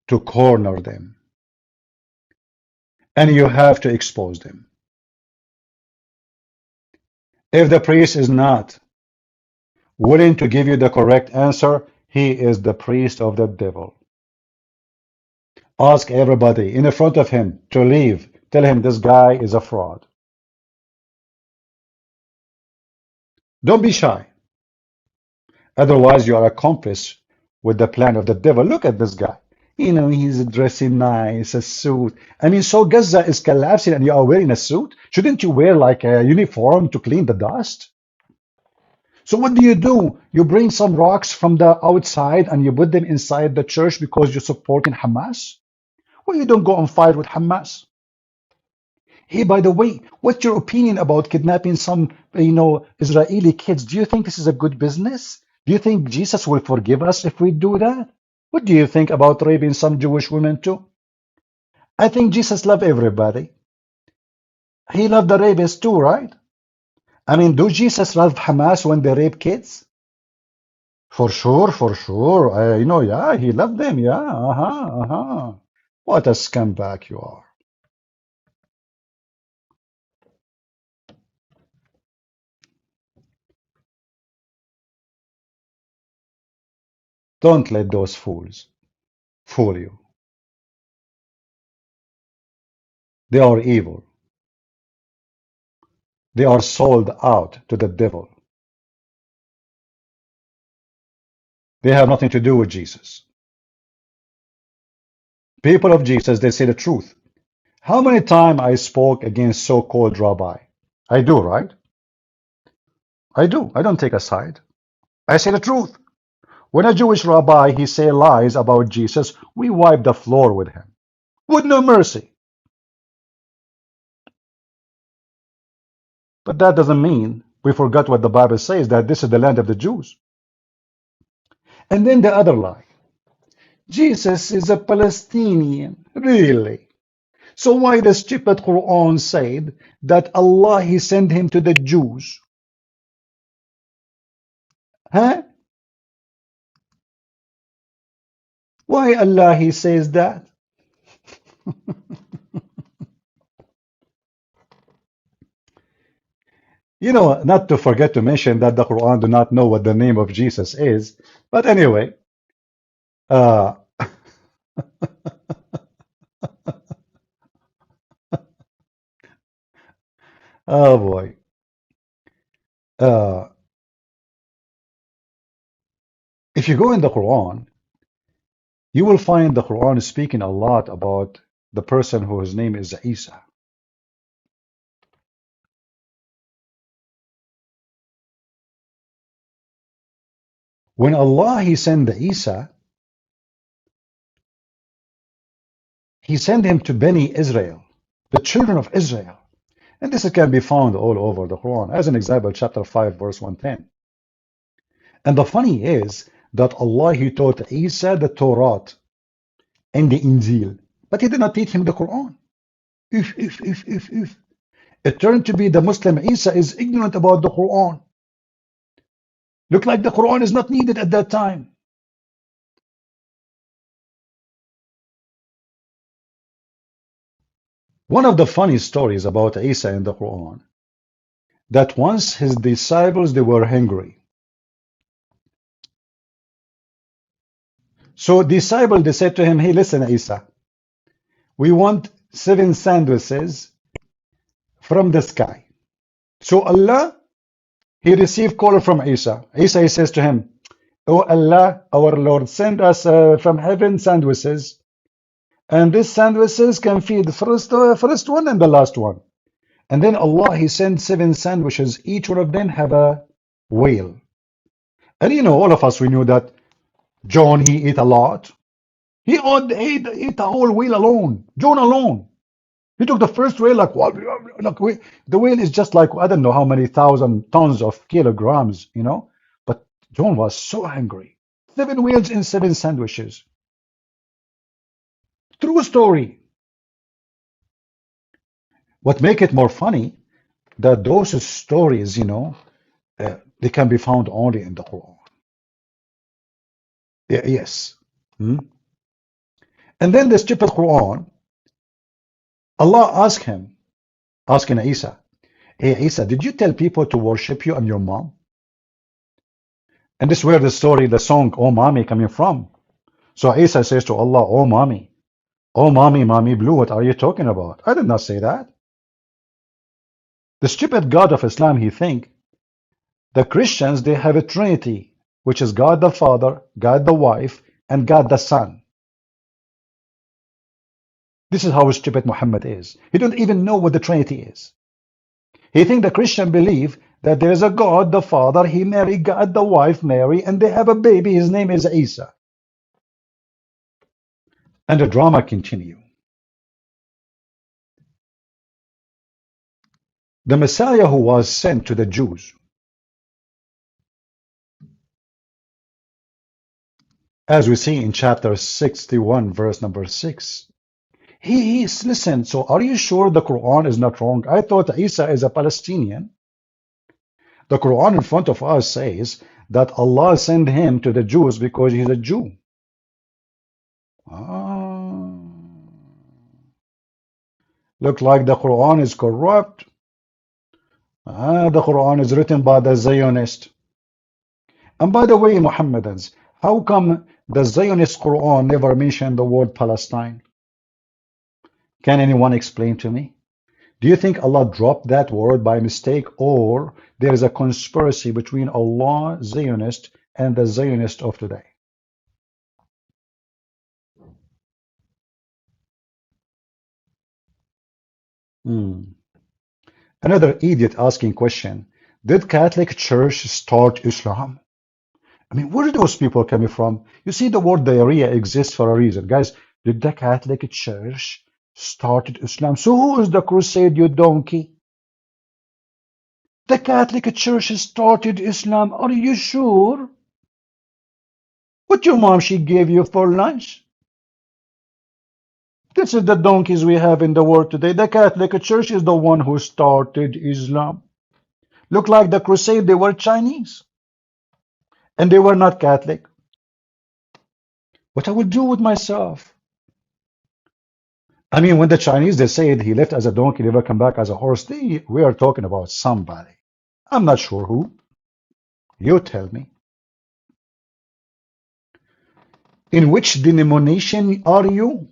to corner them and you have to expose them. If the priest is not willing to give you the correct answer, he is the priest of the devil. Ask everybody in front of him to leave. Tell him this guy is a fraud. Don't be shy. Otherwise, you are accomplice with the plan of the devil. Look at this guy. You know, he's dressing nice, a suit. I mean, so Gaza is collapsing and you are wearing a suit? Shouldn't you wear like a uniform to clean the dust? So what do? You bring some rocks from the outside and you put them inside the church because you're supporting Hamas? Well, you don't go and fight with Hamas. Hey, by the way, what's your opinion about kidnapping some, Israeli kids? Do you think this is a good business? Do you think Jesus will forgive us if we do that? What do you think about raping some Jewish women too? I think Jesus loved everybody. He loved the rapists too, right? I mean, do Jesus love Hamas when they rape kids? For sure, for sure. Yeah, he loved them. Yeah, What a scumbag you are. Don't let those fools fool you. They are evil. They are sold out to the devil. They have nothing to do with Jesus. People of Jesus, they say the truth. How many times I spoke against so-called rabbi? I do, right? I do. I don't take a side. I say the truth. When a Jewish rabbi, he say lies about Jesus, we wipe the floor with him. With no mercy. But that doesn't mean we forgot what the Bible says, that this is the land of the Jews. And then the other lie. Jesus is a Palestinian. Really? So why the stupid Quran said that Allah, he sent him to the Jews? Huh? Why Allah, he says that? Not to forget to mention that the Quran do not know what the name of Jesus is. But anyway, oh boy. If you go in the Quran, you will find the Quran is speaking a lot about the person whose name is Isa. When Allah, he sent the Isa, he sent him to Bani Israel, the children of Israel. And this can be found all over the Quran. As an example, chapter 5, verse 110. And the funny is that Allah, he taught Isa the Torah and the Injil, but he did not teach him the Quran. If. It turned to be the Muslim Isa is ignorant about the Quran. Look like the Quran is not needed at that time. One of the funny stories about Isa in the Quran, that once his disciples, they were hungry. So disciples, they said to him, hey, listen, Isa, we want 7 sandwiches from the sky. So Allah, he received call from Isa. Isa, he says to him, oh Allah, our Lord, send us from heaven sandwiches. And these sandwiches can feed the first one and the last one. And then Allah, he sent 7 sandwiches. Each one of them have a whale. And all of us, we knew that John, he ate a lot. He ate a whole whale alone. John alone. He took the first whale like the whale is just like, I don't know how many thousand tons of kilograms, But John was so hungry. 7 whales and 7 sandwiches. True story. What make it more funny, that those stories, they can be found only in the Quran. Yes. Hmm? And then the stupid Quran, Allah asking Isa, hey Isa, did you tell people to worship you and your mom? And this is where the song, Oh Mommy, coming from. So Isa says to Allah, Oh Mommy, Mommy Blue, what are you talking about? I did not say that. The stupid God of Islam, he think the Christians, they have a Trinity, which is God the Father, God the Wife, and God the Son. This is how stupid Muhammad is. He don't even know what the Trinity is. He think the Christian believe that there is a God the Father, he married God the wife Mary, and they have a baby, his name is Isa. And the drama continue. The Messiah who was sent to the Jews, as we see in chapter 61, verse number 6, he's listen, so are you sure the Quran is not wrong? I thought Isa is a Palestinian. The Quran in front of us says that Allah sent him to the Jews because he's a Jew. Look like the Quran is corrupt. The Quran is written by the Zionist. And by the way, Muhammadans, how come the Zionist Quran never mentioned the word Palestine? Can anyone explain to me? Do you think Allah dropped that word by mistake, or there is a conspiracy between Allah, Zionist, and the Zionist of today? Another idiot asking question, did Catholic Church start Islam? I mean, where are those people coming from? You see, the word diarrhea exists for a reason. Guys, did the Catholic Church started Islam? So who is the crusade, you donkey? The Catholic Church started Islam. Are you sure? What your mom, she gave you for lunch? This is the donkeys we have in the world today. The Catholic Church is the one who started Islam. Look like the crusade, they were Chinese. And they were not Catholic. What I would do with myself? I mean, when the Chinese, they said he left as a donkey, never come back as a horse, we are talking about somebody. I'm not sure who. You tell me. In which denomination are you?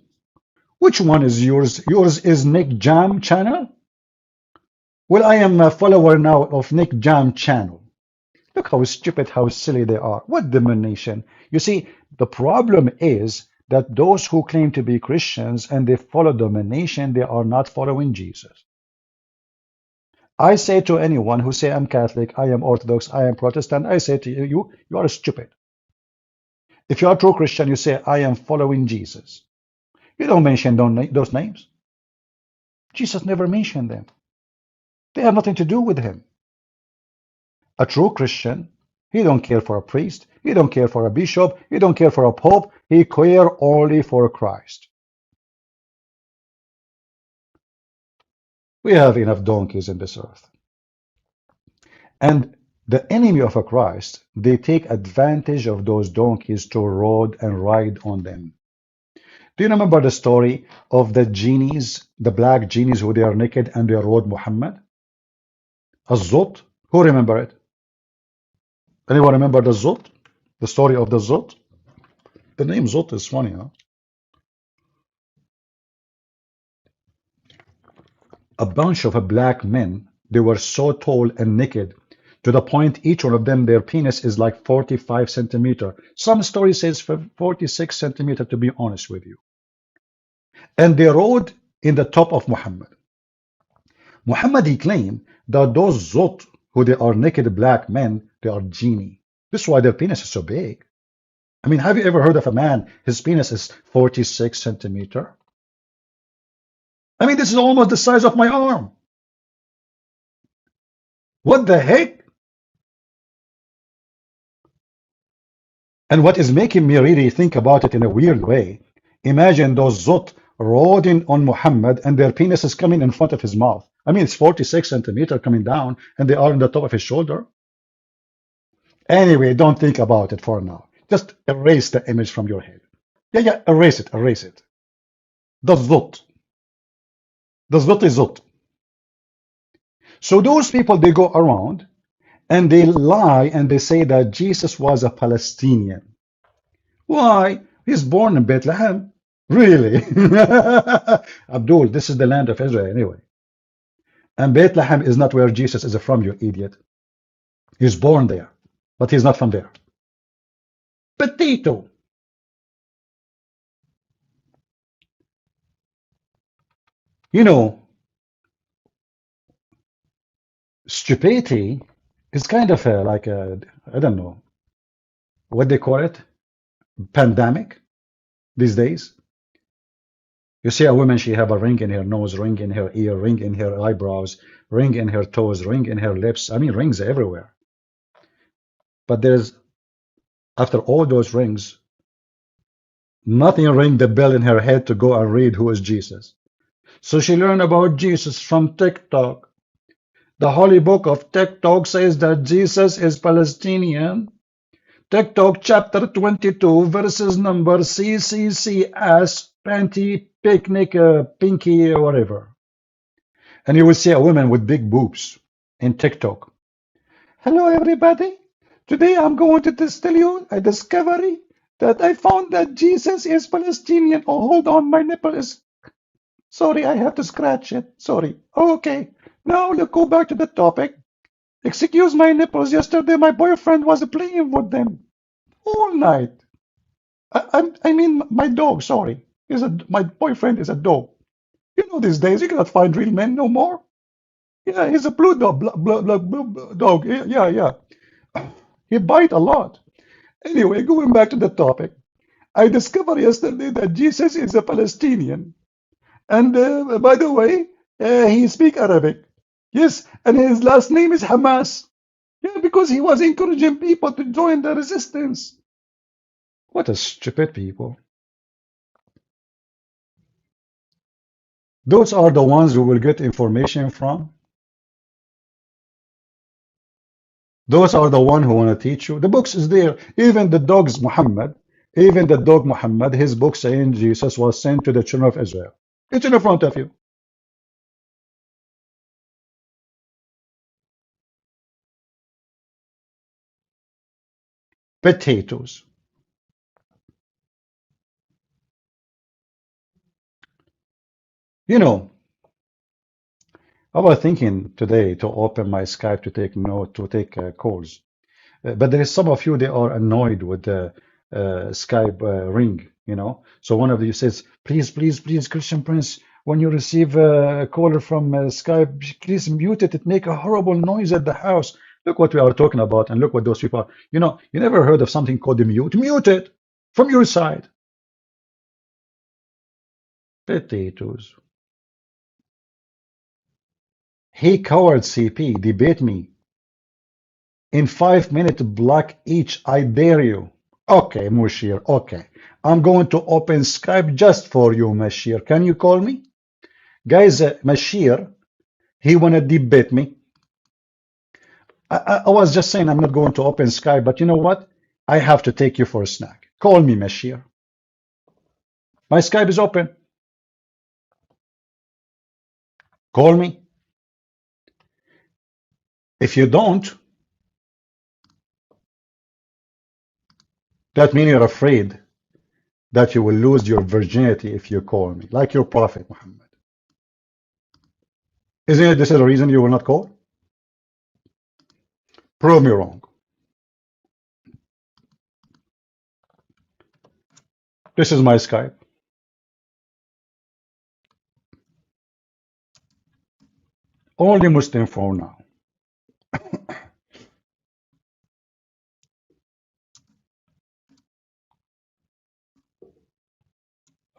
Which one is yours? Yours is Nick Jam channel? Well, I am a follower now of Nick Jam channel. Look how stupid, how silly they are. What denomination? You see, the problem is that those who claim to be Christians and they follow domination, they are not following Jesus. I say to anyone who say I'm Catholic, I am Orthodox, I am Protestant, I say to you, you are stupid. If you are true Christian, you say, I am following Jesus. You don't mention those names. Jesus never mentioned them. They have nothing to do with him. A true Christian, he don't care for a priest, he don't care for a bishop, he don't care for a pope, he care only for Christ. We have enough donkeys in this earth. And the enemy of a Christ, they take advantage of those donkeys to ride on them. Do you remember the story of the genies, the black genies who they are naked and they rode Muhammad? Az-Zut? Who remember it? Anyone remember the Zut? The story of the Zut? The name Zut is funny, huh? A bunch of black men, they were so tall and naked, to the point each one of them, their penis is like 45 centimeters. Some story says 46 centimeters, to be honest with you. And they rode in the top of Muhammad. Muhammad, he claimed that those Zut, who they are naked black men, they are genie. This is why their penis is so big. I mean, have you ever heard of a man, his penis is 46 centimeters? I mean, this is almost the size of my arm. What the heck? And what is making me really think about it in a weird way, imagine those Zut rode in on Muhammad and their penis is coming in front of his mouth. I mean, it's 46 centimeters coming down and they are on the top of his shoulder. Anyway, don't think about it for now. Just erase the image from your head. Yeah, erase it, erase it. The zot. The zot is zot. So those people, they go around and they lie and they say that Jesus was a Palestinian. Why? He's born in Bethlehem. Really? Abdul, this is the land of Israel anyway. And Bethlehem is not where Jesus is from, you idiot. He's born there, but he's not from there. Potato. You know, stupidity is kind of like a, I don't know, what they call it, pandemic these days. You see a woman, she have a ring in her nose, ring in her ear, ring in her eyebrows, ring in her toes, ring in her lips. I mean, rings everywhere. But there's, after all those rings, nothing ring the bell in her head to go and read who is Jesus. So she learned about Jesus from TikTok. The holy book of TikTok says that Jesus is Palestinian. TikTok chapter 22 verses number CCCS panty picnic pinky whatever. And you will see a woman with big boobs in TikTok. Hello everybody. Today I'm going to tell you a discovery that I found that Jesus is Palestinian. Oh, hold on, my nipple is... Sorry, I have to scratch it. Sorry. Okay. Now let's go back to the topic. Excuse my nipples. Yesterday my boyfriend was playing with them all night. I mean my dog, sorry. My boyfriend is a dog. You know these days you cannot find real men no more. Yeah, he's a blue dog. Blue dog. Yeah. He bite a lot. Anyway, going back to the topic. I discovered yesterday that Jesus is a Palestinian. And by the way, he speaks Arabic. Yes, and his last name is Hamas. Yeah, because he was encouraging people to join the resistance. What a stupid people. Those are the ones who will get information from. Those are the ones who want to teach you. The books is there. Even the dog's Muhammad, even the dog Muhammad, his book saying Jesus was sent to the children of Israel. It's in front of you. Potatoes. You know, I was thinking today to open my Skype to take calls, but there is some of you they are annoyed with the Skype ring. You know, so one of you says, please, Christian Prince, when you receive a caller from Skype, please mute it. It make a horrible noise at the house. Look what we are talking about, and look what those people are. You know, you never heard of something called the mute? Mute it from your side. Potatoes. Hey, coward CP, debate me. In 5 minutes, block each. I dare you. Okay, Mushir, okay. I'm going to open Skype just for you, Mashir. Can you call me? Guys, Mashir, he want to debate me. I was just saying I'm not going to open Skype, but you know what? I have to take you for a snack. Call me, Mashir. My Skype is open. Call me. If you don't, that means you're afraid that you will lose your virginity if you call me, like your Prophet Muhammad. Isn't it this is the reason you will not call? Prove me wrong. This is my Skype. Only Muslim phone now.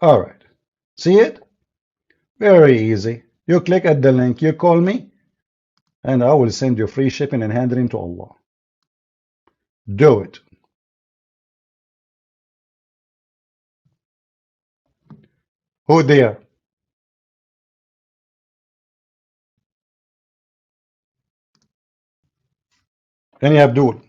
All right. See it? Very easy. You click at the link, you call me, and I will send you free shipping and handling to Allah. Do it. Who there? Any Abdul?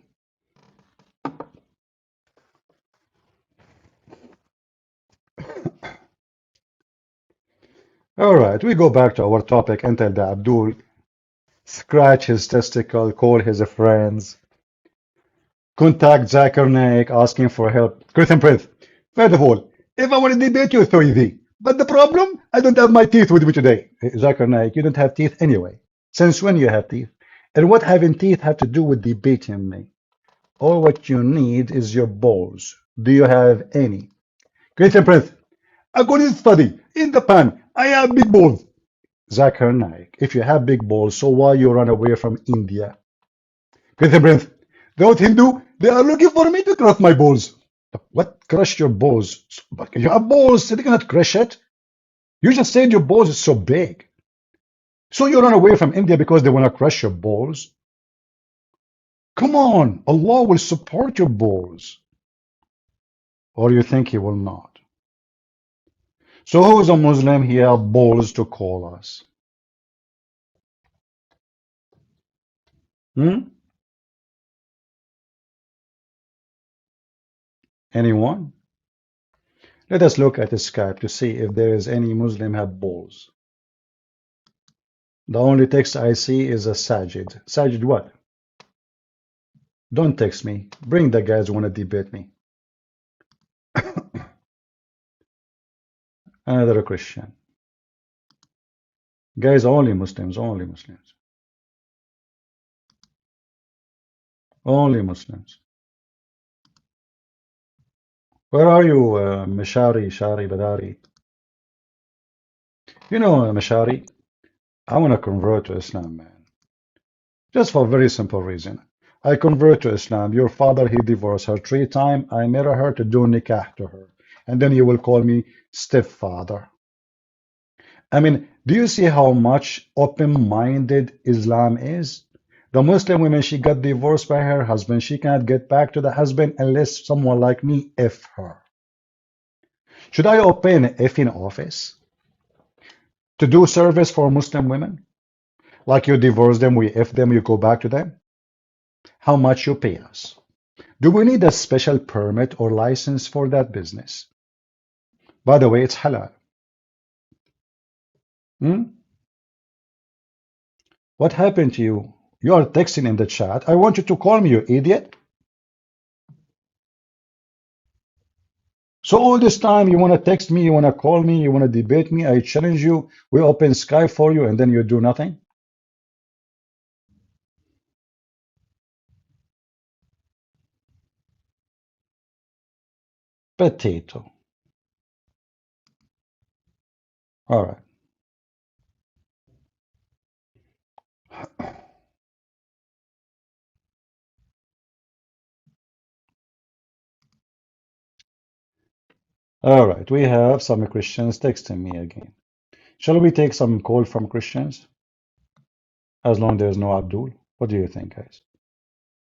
All right, we go back to our topic until the Abdul scratch his testicle, call his friends, contact Zakir Naik asking for help. Christian Prince, first of all, if I want to debate you, it's so easy. But the problem, I don't have my teeth with me today. Zakir Naik, you don't have teeth anyway. Since when you have teeth? And what having teeth have to do with debating me? All what you need is your balls. Do you have any? Christian Prince, according to study, in Japan, I have big balls. Zakir Naik, if you have big balls, so why you run away from India? Christian Prince, those Hindu, they are looking for me to crush my balls. What? Crush your balls? You have balls, they cannot crush it. You just said your balls is so big. So you run away from India because they want to crush your balls? Come on, Allah will support your balls. Or you think He will not? So who is a Muslim? He has balls to call us. Anyone? Let us look at the Skype to see if there is any Muslim have balls. The only text I see is a Sajid. Sajid what? Don't text me. Bring the guys who want to debate me. Another Christian. Guys, only Muslims, only Muslims. Only Muslims. Where are you, Mishari, Shari, Badari? You know, Mishari, I want to convert to Islam, man. Just for a very simple reason. I convert to Islam. Your father, he divorced her 3 times. I marry her to do nikah to her. And then you will call me stepfather. I mean, do you see how much open-minded Islam is? The Muslim woman, she got divorced by her husband. She cannot get back to the husband unless someone like me F her. Should I open an effing office to do service for Muslim women? Like you divorce them, we F them, you go back to them? How much you pay us? Do we need a special permit or license for that business? By the way, it's halal. What happened to you? You are texting in the chat. I want you to call me, you idiot. So all this time you want to text me, you want to call me, you want to debate me, I challenge you, we open Skype for you, and then you do nothing? Potato. All right. All right, we have some Christians texting me again. Shall we take some call from Christians? As long as there's no Abdul. What do you think, guys?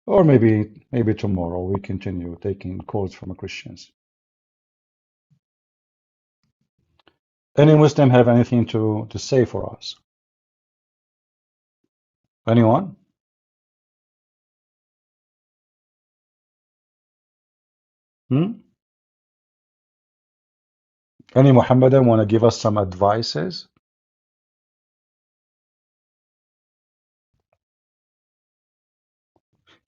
Or maybe tomorrow we continue taking calls from Christians. Any Muslim have anything to say for us? Anyone? Any Muhammadan want to give us some advices?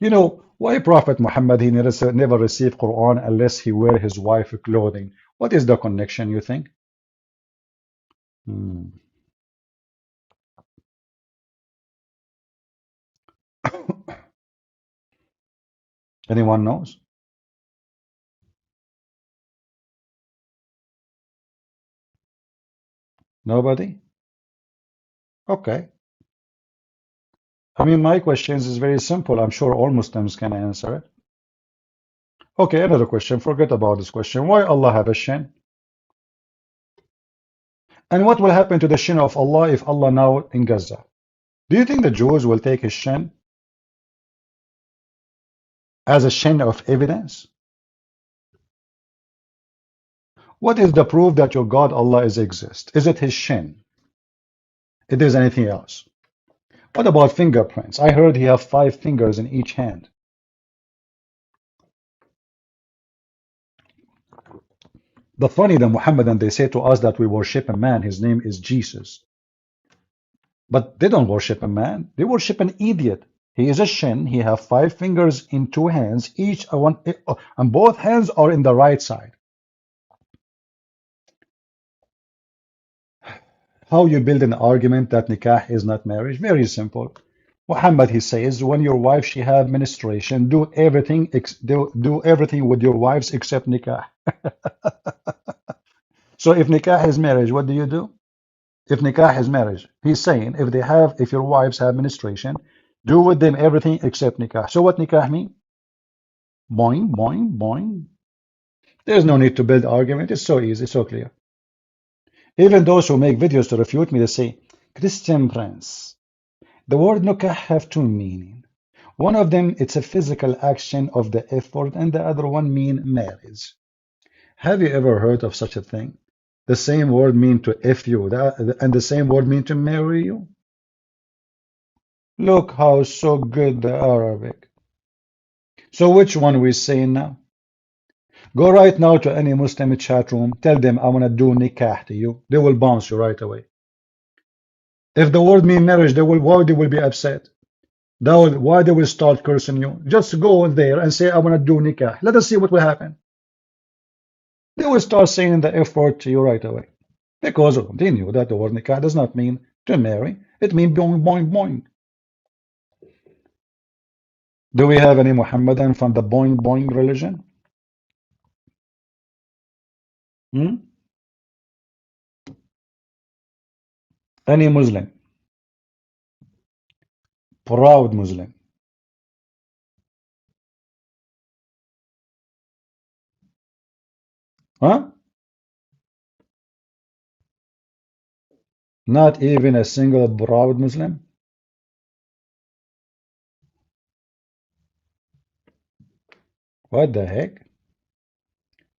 You know, why Prophet Muhammad, he never received Quran unless he wear his wife clothing? What is the connection, you think? Anyone knows? Nobody? Okay. I mean, my questions is very simple. I'm sure all Muslims can answer it. Okay, another question. Forget about this question. Why Allah have a shin? And what will happen to the shin of Allah if Allah now in Gaza? Do you think the Jews will take his shin as a shin of evidence? What is the proof that your God Allah is exist? Is it his shin? It is anything else? What about fingerprints? I heard he have 5 fingers in each hand. The funny, the Muhammadan, they say to us that we worship a man, his name is Jesus. But they don't worship a man, they worship an idiot. He is a shin, he have 5 fingers in 2 hands, each one, and both hands are in the right side. How you build an argument that nikah is not marriage? Very simple. Muhammad, he says, when your wife she have menstruation, do everything with your wives except nikah. So if nikah is marriage, what do you do? If nikah is marriage, he's saying if your wives have menstruation, do with them everything except nikah. So what nikah mean? Boing, boing, boing. There's no need to build argument. It's so easy, so clear. Even those who make videos to refute me, they say, Christian Prince, the word nikah have 2 meaning. One of them, it's a physical action of the effort, and the other one mean marriage. Have you ever heard of such a thing? The same word mean to F you, and the same word mean to marry you? Look how so good the Arabic. So which one we saying now? Go right now to any Muslim chat room, tell them I want to do nikah to you. They will bounce you right away. If the word mean marriage, why they will be upset? Why they will start cursing you? Just go there and say I want to do nikah. Let us see what will happen. They will start saying the F word to you right away. Because they knew that the word nikah does not mean to marry. It means boing, boing, boing. Do we have any Muhammadan from the boing, boing religion? Any Muslim? Proud Muslim? Huh? Not even a single proud Muslim? What the heck?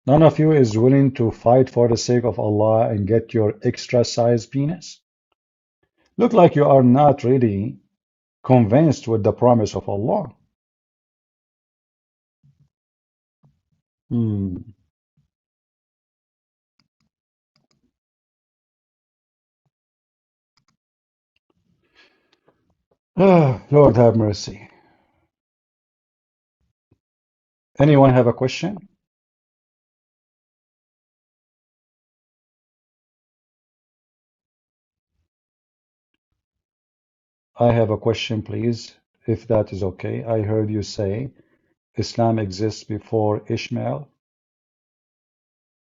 None of you is willing to fight for the sake of Allah and get your extra size penis? Look like you are not really convinced with the promise of Allah. Lord have mercy. Anyone have a question? I have a question, please, if that is okay. I heard you say Islam exists before Ishmael.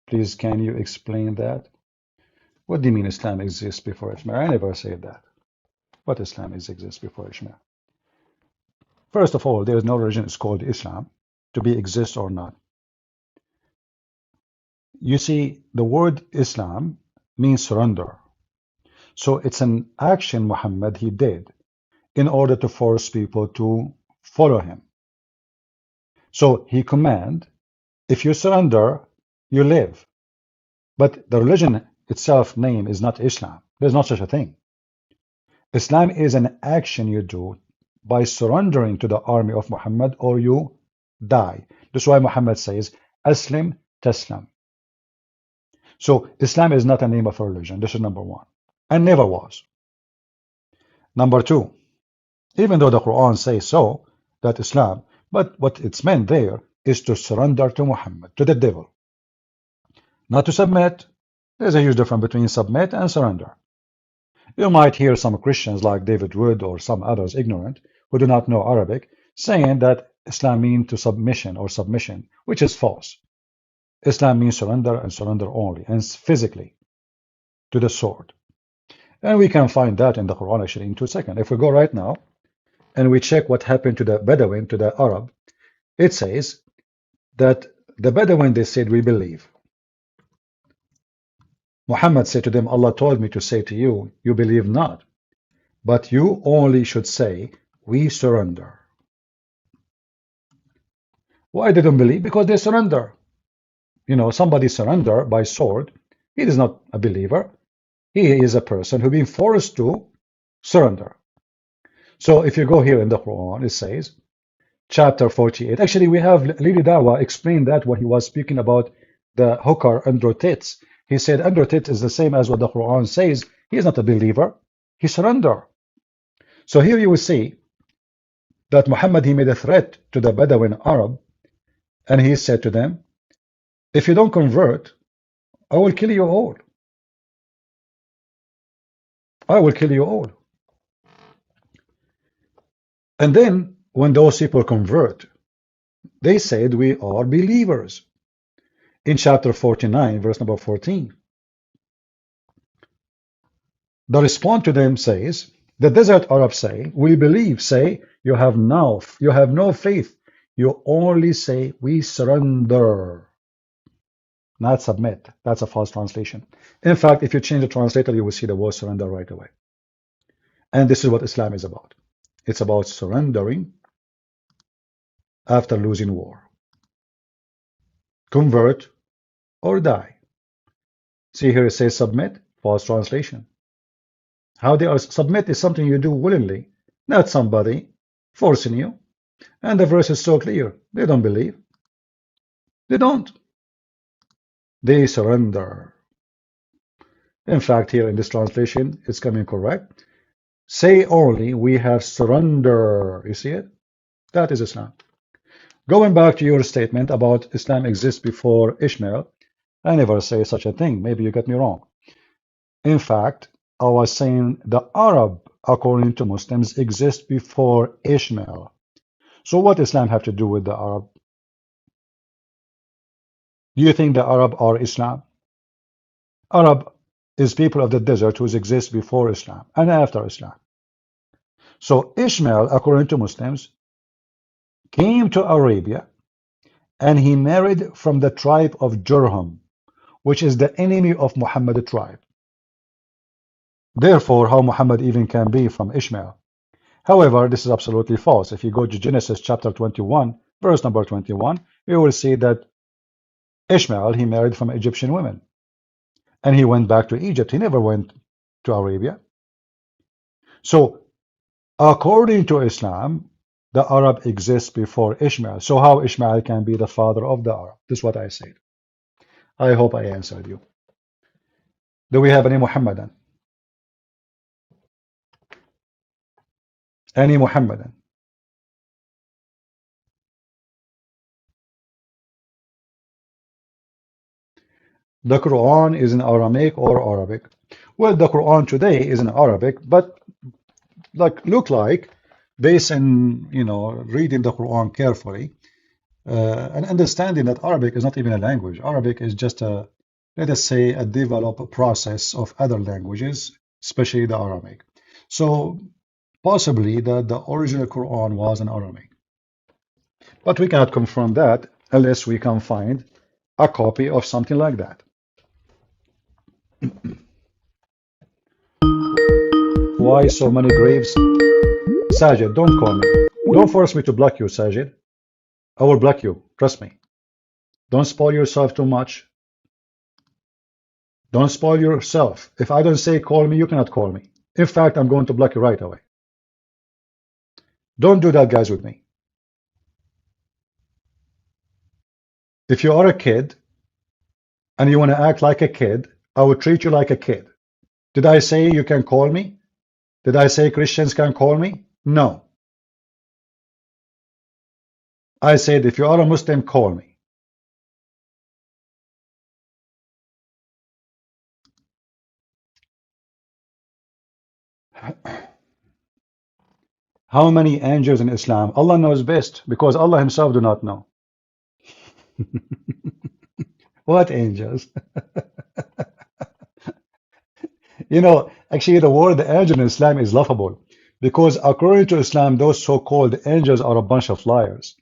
Please, can you explain that? What do you mean Islam exists before Ishmael? I never said that. What Islam exists before Ishmael? First of all, there is no religion is called Islam, to be exist or not. You see, the word Islam means surrender. So it's an action Muhammad he did in order to force people to follow him. So he command, if you surrender, you live. But the religion itself name is not Islam. There's not such a thing. Islam is an action you do by surrendering to the army of Muhammad or you die. That's why Muhammad says, Aslim Taslam. So Islam is not a name of a religion. This is number one. And never was. Number two, even though the Quran says so, that Islam, but what it's meant there is to surrender to Muhammad, to the devil. Not to submit. There's a huge difference between submit and surrender. You might hear some Christians like David Wood or some others ignorant who do not know Arabic saying that Islam means to submission or submission, which is false. Islam means surrender and surrender only, and physically to the sword. And we can find that in the Quran actually in 2 seconds. If we go right now and we check what happened to the Bedouin, to the Arab, it says that the Bedouin, they said, we believe. Muhammad said to them, Allah told me to say to you, you believe not, but you only should say, we surrender. Why they don't believe? Because they surrender. somebody surrender by sword, he is not a believer. He is a person who being forced to surrender. So if you go here in the Quran, it says, chapter 48. Actually, we have Lili Dawa explain that when he was speaking about the hooker under tits. He said under tits is the same as what the Quran says. He is not a believer. He surrender. So here you will see that Muhammad, he made a threat to the Bedouin Arab, and he said to them, if you don't convert, I will kill you all. I will kill you all. And then when those people convert, they said we are believers. In chapter 49, verse number 14, the response to them says, the desert Arabs say, we believe, say, you have no faith. You only say, we surrender. Not submit. That's a false translation. In fact, if you change the translator, you will see the word surrender right away. And this is what Islam is about. It's about surrendering after losing war. Convert or die. See here it says submit, false translation. How they are submit is something you do willingly, not somebody forcing you. And the verse is so clear. They don't believe. They don't. They surrender. In fact, here in this translation, it's coming correct. Say only, we have surrender. You see it? That is Islam. Going back to your statement about Islam exists before Ishmael, I never say such a thing. Maybe you got me wrong. In fact, I was saying the Arab, according to Muslims, exists before Ishmael. So what Islam have to do with the Arab? Do you think the Arab are Islam? Arab is people of the desert who exist before Islam and after Islam. So Ishmael, according to Muslims, came to Arabia and he married from the tribe of Jurham, which is the enemy of Muhammad tribe. Therefore, how Muhammad even can be from Ishmael? However, this is absolutely false. If you go to Genesis chapter 21, verse number 21, you will see that Ishmael, he married from Egyptian women. And he went back to Egypt. He never went to Arabia. So, according to Islam, the Arab exists before Ishmael. So how Ishmael can be the father of the Arab? This is what I said. I hope I answered you. Do we have any Muhammadan? Any Muhammadan? The Quran is in Aramaic or Arabic? Well, the Quran today is in Arabic, but look like, based on reading the Quran carefully and understanding that Arabic is not even a language. Arabic is just a, let us say, a developed process of other languages, especially the Aramaic. So possibly that the original Quran was in Aramaic, but we cannot confirm that unless we can find a copy of something like that. Why so many graves? Sajid, don't call me. Don't force me to block you, Sajid. I will block you, trust me. Don't spoil yourself too much. Don't spoil yourself. If I don't say call me, you cannot call me. In fact, I'm going to block you right away. Don't do that, guys, with me. If you are a kid and you want to act like a kid, I will treat you like a kid. Did I say you can call me? Did I say Christians can call me? No. I said if you are a Muslim, call me. How many angels in Islam? Allah knows best, because Allah himself do not know. What angels? Actually the word angel in Islam is laughable, because according to Islam, those so-called angels are a bunch of liars.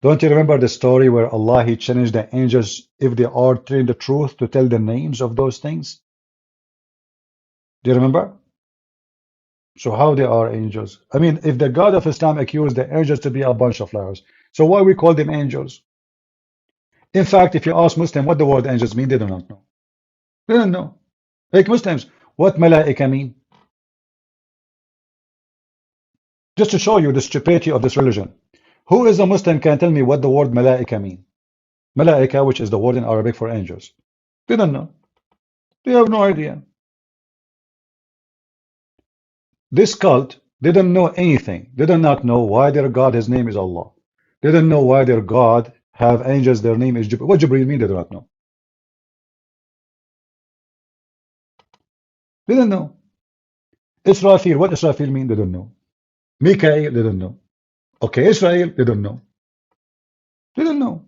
Don't you remember the story where Allah, he challenged the angels if they are telling the truth to tell the names of those things? Do you remember? So how they are angels? I mean, if the God of Islam accused the angels to be a bunch of liars, so why we call them angels? In fact, if you ask Muslim what the word angels mean, they do not know. They don't know. Like Muslims, what malaika mean? Just to show you the stupidity of this religion. Who is a Muslim can tell me what the word malaika mean? Malaika, which is the word in Arabic for angels. They don't know. They have no idea. This cult, they don't know anything. They do not know why their God, his name is Allah. They don't know why their God have angels, their name is Jibreel. What Jibreel mean, they do not know. They don't know. Israfil, what Israfil mean, they don't know. Mikael, they don't know. Okay, Israel, they don't know. They don't know.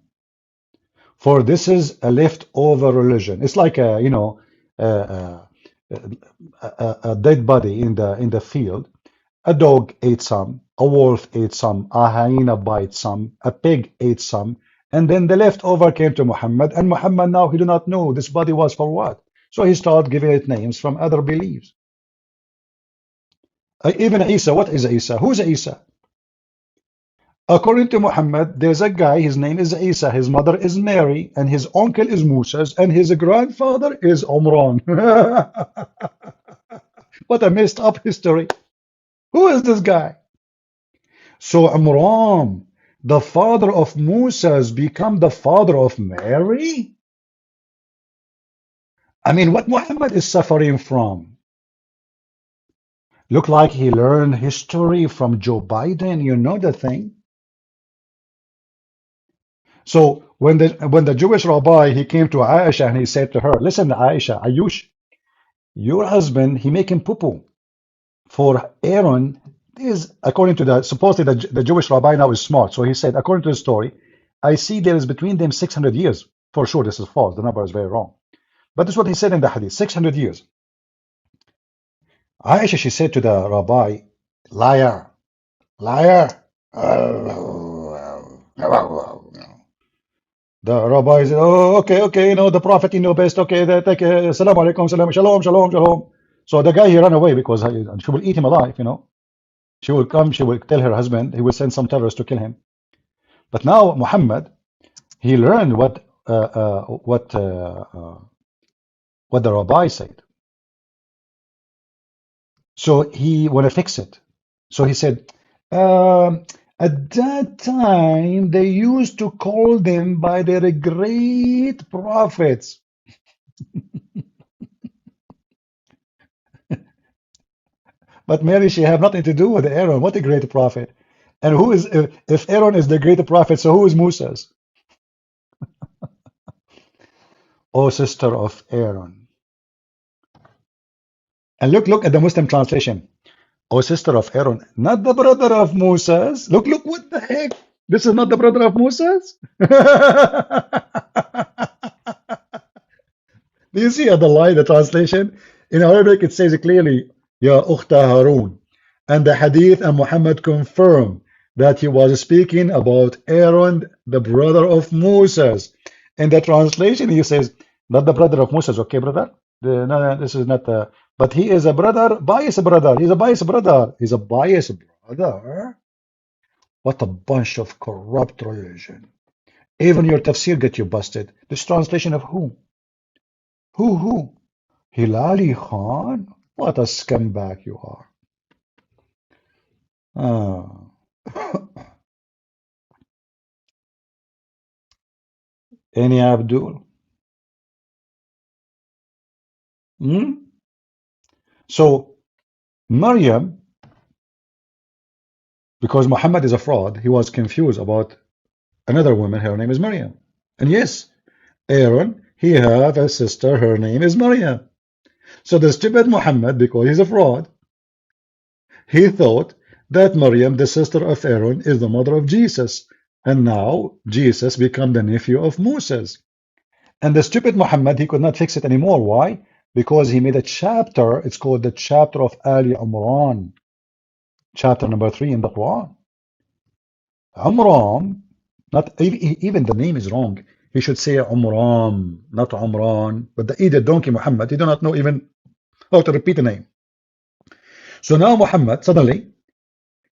For this is a leftover religion. It's like a, you know, a dead body in the field. A dog ate some, a wolf ate some, a hyena bite some, a pig ate some, and then the leftover came to Muhammad, and Muhammad now he do not know this body was for what. So he started giving it names from other beliefs. Even Isa, what is Isa? Who's Isa? According to Muhammad, there's a guy, his name is Isa, his mother is Mary, and his uncle is Moses, and his grandfather is Omran. What a messed up history. Who is this guy? So Amram, the father of Moses, become the father of Mary? I mean, what Muhammad is suffering from? Look like he learned history from Joe Biden, you know the thing. So when the Jewish rabbi, he came to Aisha and he said to her, listen, Aisha, Ayush, your husband, he making poo-poo. For Aaron, is according to the supposedly the Jewish rabbi now is smart. So he said, according to the story, I see there is between them 600 years. For sure, this is false. The number is very wrong. But this is what he said in the hadith, 600 years. Aisha, she said to the rabbi, liar, liar. The rabbi said, oh, okay, you know, the prophet, you know best. Okay, they take salam alaikum, salam, shalom, shalom, shalom. So the guy, he ran away because she will eat him alive, you know. She will come, she will tell her husband, he will send some terrorists to kill him. But now Muhammad, he learned what the rabbi said. So he want to fix it. So he said, at that time, they used to call them by their great prophets. But Mary, she have nothing to do with Aaron. What a great prophet. And who is, if Aaron is the great prophet, so who is Moses? Oh, sister of Aaron. And look at the Muslim translation. Oh, sister of Aaron, not the brother of Moses. Look, what the heck? This is not the brother of Moses? Do you see the lie, the translation? In Arabic, it says clearly, Ya Ukhta Harun. And the hadith and Muhammad confirmed that he was speaking about Aaron, the brother of Moses. In the translation, he says, not the brother of Moses, okay, brother? No, this is not but he is a brother, biased brother. He's a biased brother. He's a biased brother. What a bunch of corrupt religion. Even your tafsir get you busted. This translation of who? Who? Hilali Khan? What a scumbag you are. Any Abdul? So Maryam, because Muhammad is a fraud, he was confused about another woman, her name is Maryam. And yes, Aaron, he have a sister, her name is Maryam. So the stupid Muhammad, because he's a fraud, he thought that Maryam, the sister of Aaron, is the mother of Jesus. And now Jesus become the nephew of Moses. And the stupid Muhammad, he could not fix it anymore. Why? Because he made a chapter, it's called the chapter of Ali Imran, chapter number 3 in the Quran. Umram, not even the name is wrong. He should say Umram, not Umran. But the idiot donkey Muhammad, he do not know even how to repeat the name. So now Muhammad, suddenly,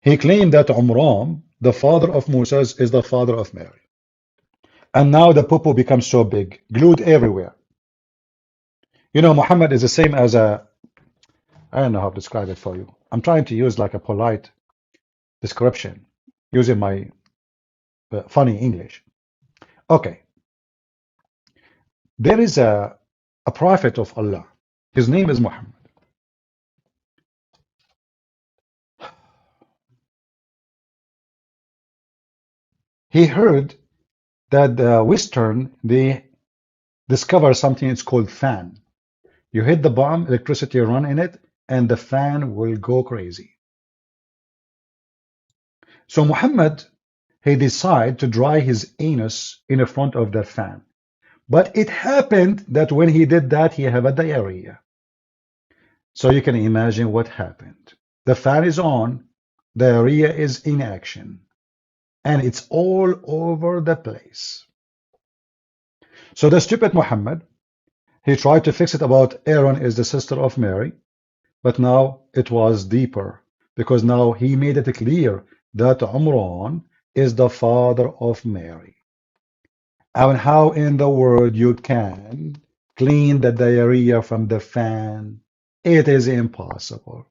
he claimed that Umram, the father of Moses, is the father of Mary. And now the poo-poo becomes so big, glued everywhere. You know, Muhammad is the same as a, I don't know how to describe it for you. I'm trying to use like a polite description using my funny English. Okay, there is a prophet of Allah. His name is Muhammad. He heard that the Western, they discover something it's called fan. You hit the bomb, electricity run in it, and the fan will go crazy. So Muhammad, he decided to dry his anus in front of that fan. But it happened that when he did that, he had a diarrhea. So you can imagine what happened. The fan is on, diarrhea is in action, and it's all over the place. So the stupid Muhammad, he tried to fix it about Aaron is the sister of Mary, but now it was deeper, because now he made it clear that Imran is the father of Mary. And how in the world you can clean the diarrhea from the fan? It is impossible.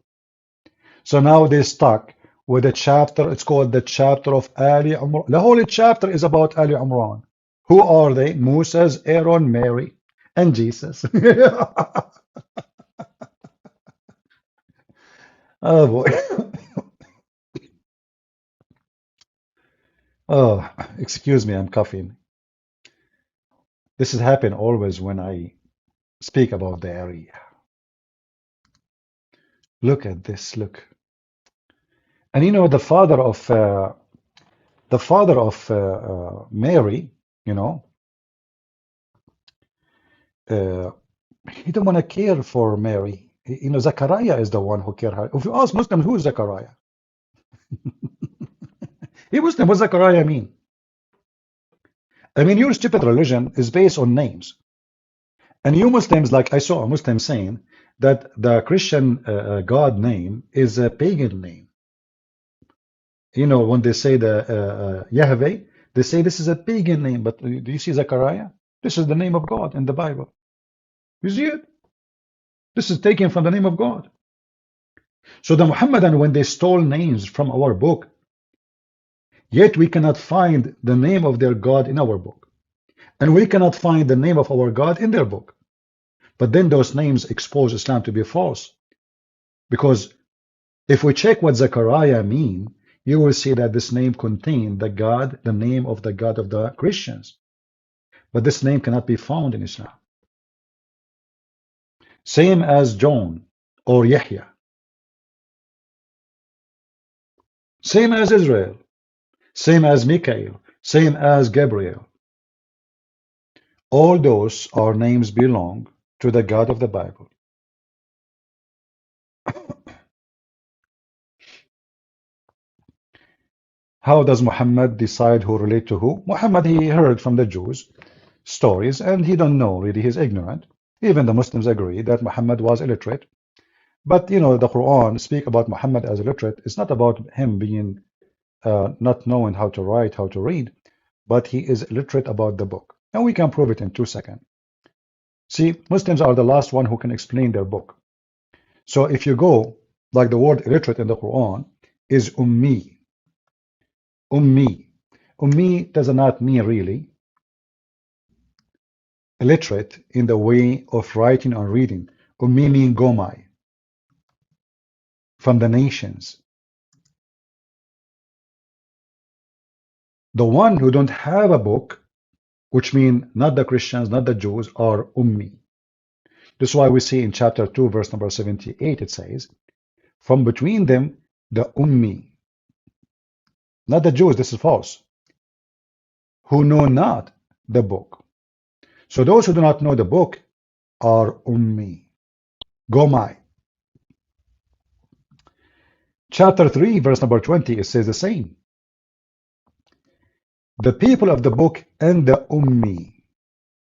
So now they're stuck with a chapter, it's called the chapter of Ali Imran. The whole chapter is about Ali Imran. Who are they? Moses, Aaron, Mary, and Jesus. Oh boy. Oh, excuse me, I'm coughing. This has happened always when I speak about the area. Look at this, look. And you know, the father of Mary, you know, he didn't want to care for Mary. You know, Zachariah is the one who cared her. If you ask Muslims, who is Zachariah? He Muslim, what does Zachariah mean? I mean, your stupid religion is based on names. And you Muslims, like I saw a Muslim saying that the Christian God name is a pagan name. You know, when they say the Yahweh, they say this is a pagan name. But do you see Zechariah? This is the name of God in the Bible. You see it? This is taken from the name of God. So the Muhammadan, when they stole names from our book, yet we cannot find the name of their God in our book. And we cannot find the name of our God in their book. But then those names expose Islam to be false. Because if we check what Zechariah mean, you will see that this name contained the God, the name of the God of the Christians. But this name cannot be found in Islam. Same as John or Yahya. Same as Israel. Same as Michael. Same as Gabriel. All those are names belong to the God of the Bible. How does Muhammad decide who relate to who? Muhammad, he heard from the Jews stories and he don't know really, he's ignorant. Even the Muslims agree that Muhammad was illiterate. But you know, the Quran speak about Muhammad as illiterate. It's not about him being not knowing how to write, how to read, but he is illiterate about the book. And we can prove it in 2 seconds. See, Muslims are the last one who can explain their book. So if you go, like the word illiterate in the Quran is ummi. Ummi. Ummi does not mean really illiterate in the way of writing or reading. Ummi mean gomai, from the nations. The one who don't have a book, which mean not the Christians, not the Jews, are ummi. This is why we see in chapter 2, verse number 78, it says, from between them, the ummi, not the Jews, this is false, who know not the book. So those who do not know the book are ummi, gomai. Chapter 3, verse number 20, it says the same. The people of the book and the ummi.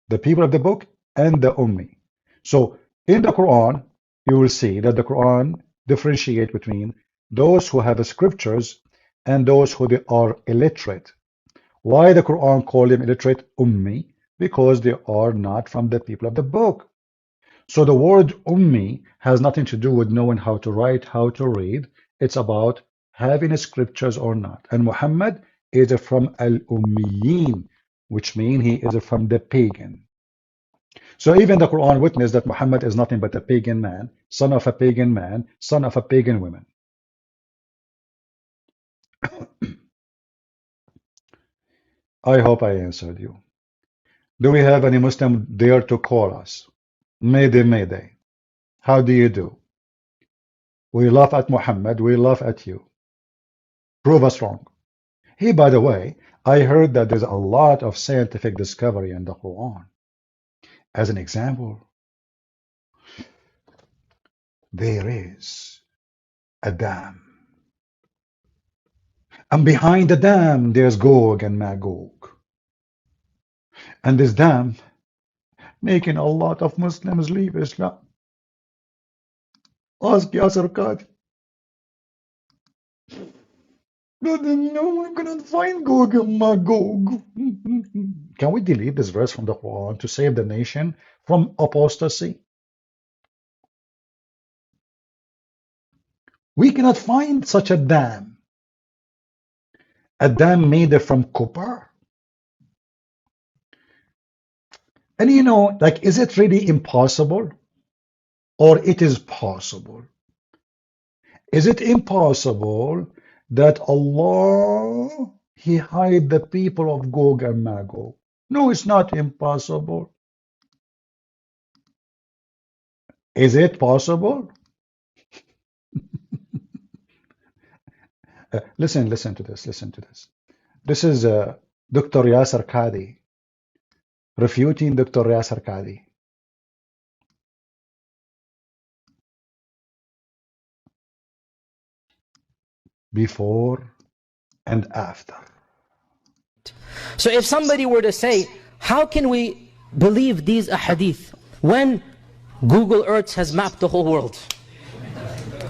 The people of the book and the ummi. So in the Quran, you will see that the Quran differentiate between those who have the scriptures and those who are illiterate. Why the Quran called them illiterate ummi? Because they are not from the people of the book. So the word ummi has nothing to do with knowing how to write, how to read. It's about having scriptures or not. And Muhammad is from al-ummiyin, which means he is from the pagan. So even the Quran witnessed that Muhammad is nothing but a pagan man, son of a pagan man, son of a pagan woman. I hope I answered you. Do we have any Muslim dare to call us? Mayday, mayday. How do you do? We laugh at Muhammad, we laugh at you. Prove us wrong. Hey, by the way, I heard that there's a lot of scientific discovery in the Quran. As an example, there is a dam. And behind the dam, there's Gog and Magog. And this dam making a lot of Muslims leave Islam. Ask Yasser Qadi. No, I cannot find Gog and Magog. Can we delete this verse from the Quran to save the nation from apostasy? We cannot find such a dam. A dam made from copper. And you know, like, is it really impossible? Or it is possible? Is it impossible that Allah, He hide the people of Gog and Magog? No, it's not impossible. Is it possible? Listen to this, listen to this. This is Dr. Yasser Qadi refuting Dr. Yasser Qadi. Before and after. So if somebody were to say, how can we believe these ahadith when Google Earth has mapped the whole world?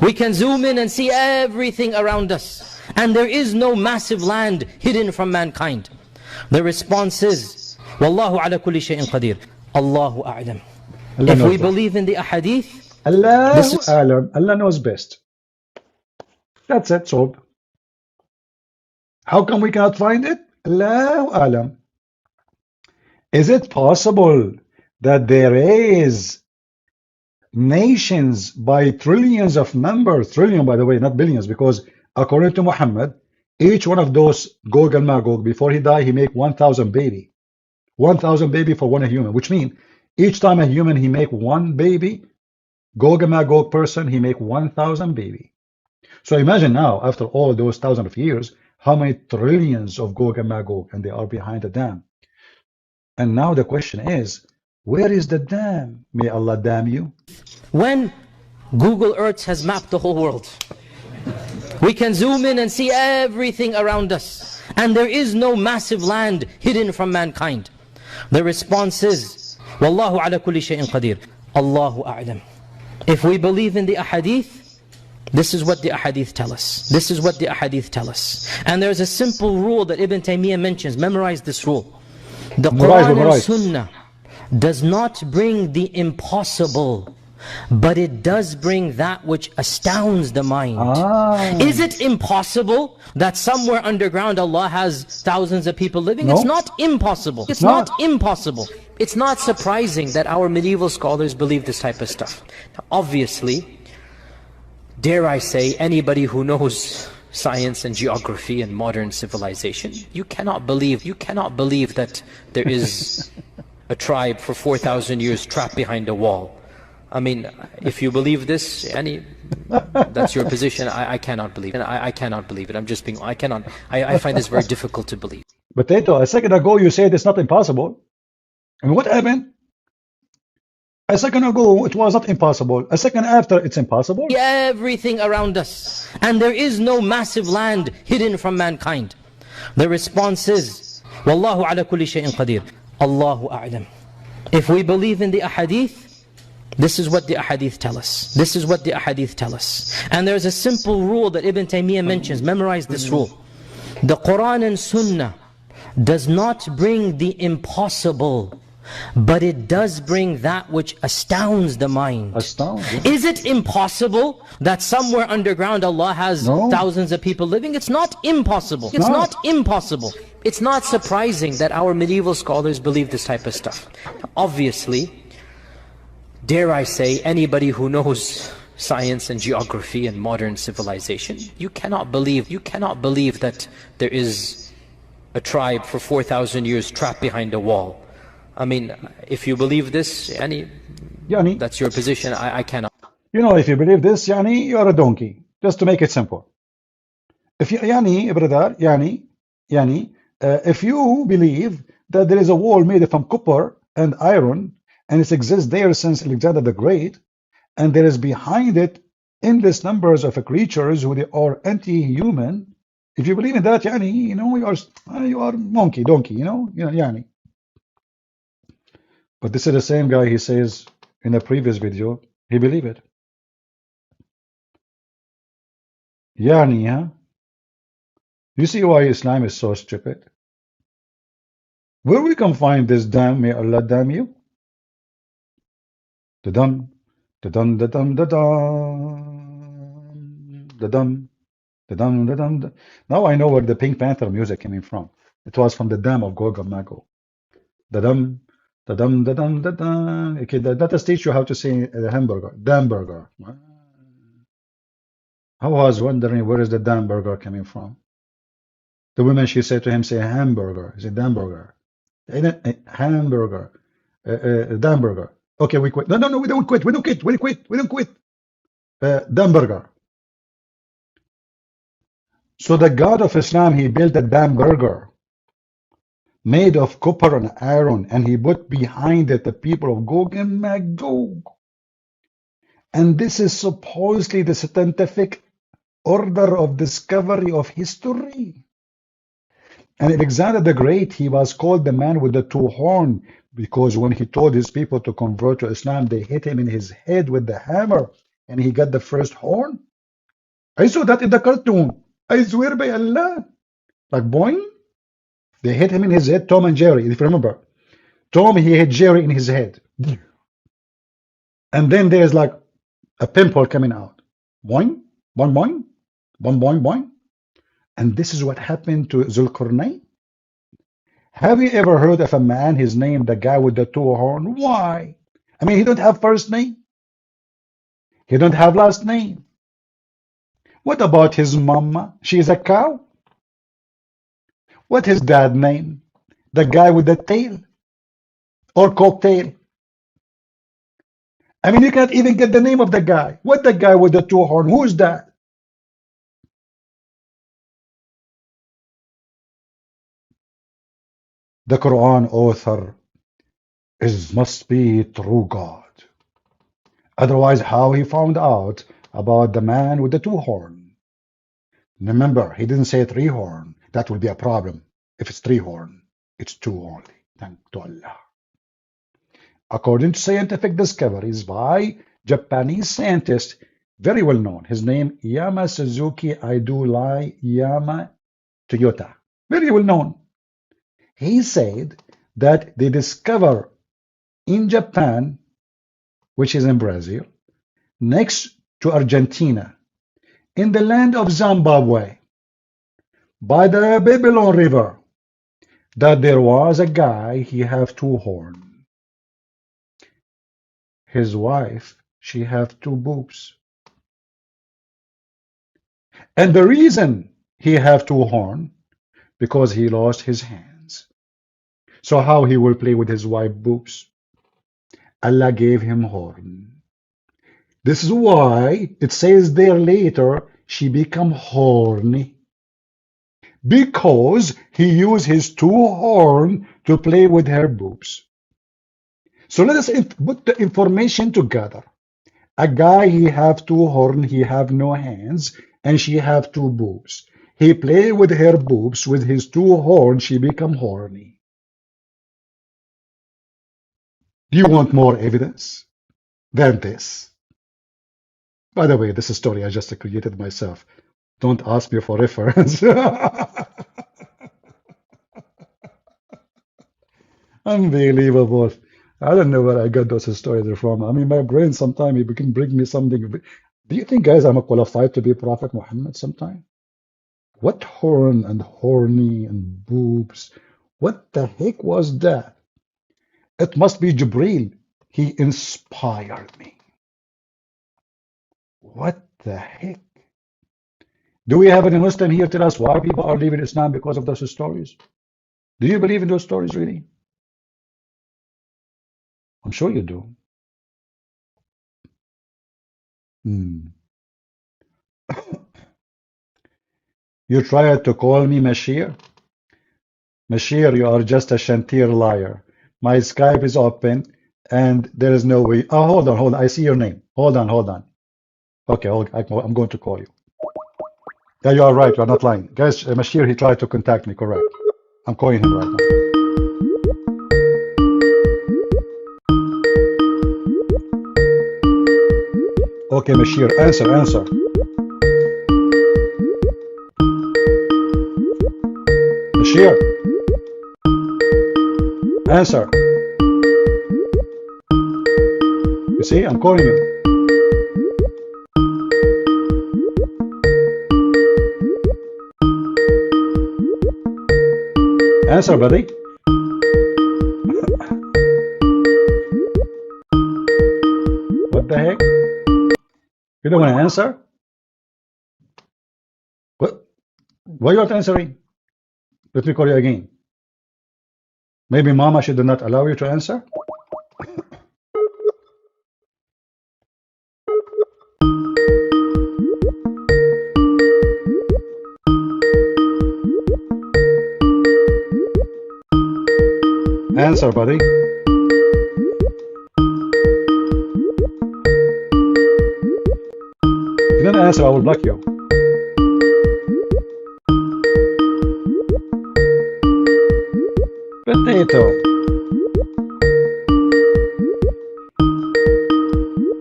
We can zoom in and see everything around us, and there is no massive land hidden from mankind. The response is, Wallahu ala kulli shay'in qadir. Allahu a'lam. If we believe in the ahadith, Allah knows best. That's it, so how come we cannot find it? Allahu a'lam. Is it possible that there is nations by trillions of numbers, trillion by the way, not billions, because according to Muhammad, each one of those Gog and Magog, before he died, he make 1,000 baby. 1,000 baby for one human, which means each time a human he make one baby, Gog and Magog person, he make 1,000 baby. So imagine now, after all those thousands of years, how many trillions of Gog and Magog, and they are behind the dam. And now the question is, where is the dam? May Allah damn you. When Google Earth has mapped the whole world, we can zoom in and see everything around us, and there is no massive land hidden from mankind. The response is, Wallahu ala kulli shay'in qadir. Allahu a'lam. If we believe in the ahadith, this is what the ahadith tell us. This is what the ahadith tell us. And there's a simple rule that Ibn Taymiyyah mentions. Memorize this rule. The Quran and Sunnah does not bring the impossible, but it does bring that which astounds the mind. Is it impossible that somewhere underground Allah has thousands of people living? No. It's not impossible. It's not impossible. It's not surprising that our medieval scholars believe this type of stuff. Now, obviously, dare I say, anybody who knows science and geography and modern civilization, you cannot believe that there is a tribe for 4,000 years trapped behind a wall. I mean, if you believe this, that's your position. I cannot believe it. I cannot believe it. I'm just being, I find this very difficult to believe. But Tato, a second ago you said it's not impossible. And what happened? A second ago it was not impossible. A second after it's impossible. Everything around us, and there is no massive land hidden from mankind. The response is, Wallahu ala kulli shay'in qadir. Allahu a'lam. If we believe in the ahadith, this is what the ahadith tell us. This is what the ahadith tell us. And there's a simple rule that Ibn Taymiyyah mentions. Memorize this rule. The Quran and Sunnah does not bring the impossible, but it does bring that which astounds the mind. Astounding. Is it impossible that somewhere underground Allah has thousands of people living? It's not impossible. It's not impossible. It's not surprising that our medieval scholars believe this type of stuff. Obviously, dare I say, anybody who knows science and geography and modern civilization, you cannot believe that there is a tribe for 4,000 years trapped behind a wall. I mean, if you believe this, Yani, that's your position. I cannot. you know, if you believe this, yani, you are a donkey. Just to make it simple. If you, yani, brother, if you believe that there is a wall made from copper and iron, and it exists there since Alexander the Great, and there is behind it endless numbers of creatures who they are anti-human, if you believe in that, yani, you know, you are monkey, donkey, you know, yani. But this is the same guy, he says in a previous video, he believed it. Yani, huh? You see why Islam is so stupid? Where we can find this damn, may Allah damn you? The dum, the dum, the dum, the dum, the dum, the dum, the dum. Now I know where the Pink Panther music came from. It was from the dam of Gog and Magog. The dum, the dum, the dum, the dum. Okay, that does teach you how to say hamburger, damburger. I was wondering where is the damburger coming from. The woman, she said to him, say hamburger. He said damburger. Hamburger. Damburger. Okay, we quit. No, we don't quit. We don't quit. We don't quit. Damburger. So the God of Islam, he built a damburger made of copper and iron, and he put behind it the people of Gog and Magog. And this is supposedly the scientific order of discovery of history. And Alexander the Great, he was called the man with the two horns, because when he told his people to convert to Islam, they hit him in his head with the hammer, and he got the first horn. I saw that in the cartoon. I swear by Allah. Like boing. They hit him in his head, Tom and Jerry, if you remember. Tom, he hit Jerry in his head. And then there's like a pimple coming out. Boing, boing, boing, boing, boing, boing. And this is what happened to Zulkarnain. Have you ever heard of a man, his name, the guy with the two horns? Why? I mean, he don't have first name. He don't have last name. What about his mama? She's a cow. What his dad name? The guy with the tail or cocktail. I mean, you can't even get the name of the guy. What the guy with the two horns? Who's that? The Quran author must be true God. Otherwise, how he found out about the man with the two horns? Remember, he didn't say three horn. That will be a problem. If it's three horn, it's two only. Thank to Allah. According to scientific discoveries by Japanese scientist, very well known, his name Yama Suzuki Yama Toyota, very well known. He said that they discover in Japan, which is in Brazil, next to Argentina, in the land of Zimbabwe, by the Babylon River, that there was a guy, he have two horns. His wife, she have two boobs. And the reason he have two horns, because he lost his hands. So how he will play with his wife boobs? Allah gave him horn. This is why it says there later, she become horny. Because he used his two horns to play with her boobs. So let us put the information together. A guy, he have two horns, he have no hands, and she have two boobs. He play with her boobs, with his two horns, she become horny. Do you want more evidence than this? By the way, this is a story I just created myself. Don't ask me for reference. Unbelievable. I don't know where I got those stories from. I mean, my brain sometimes it can bring me something. Do you think, guys, I'm qualified to be Prophet Muhammad sometime? What horn and horny and boobs? What the heck was that? It must be Jibreel. He inspired me. What the heck? Do we have any Muslim here tell us why people are leaving Islam because of those stories? Do you believe in those stories really? I'm sure you do. Hmm. You tried to call me Mashir? Mashir, you are just a Shantir liar. My Skype is open and there is no way. Oh, hold on, hold on. I see your name. Hold on, hold on. Okay, I'm going to call you. Yeah, you are right. You are not lying. Guys, Mashir, he tried to contact me, correct. I'm calling him right now. Okay, Mashir, answer. Bashir, answer. You see, I'm calling you. Answer, buddy. What the heck? You don't want to answer? What? Why are you not answering? Let me call you again. Maybe Mama should not allow you to answer? Answer, buddy. If you don't answer, I will block you. Potato.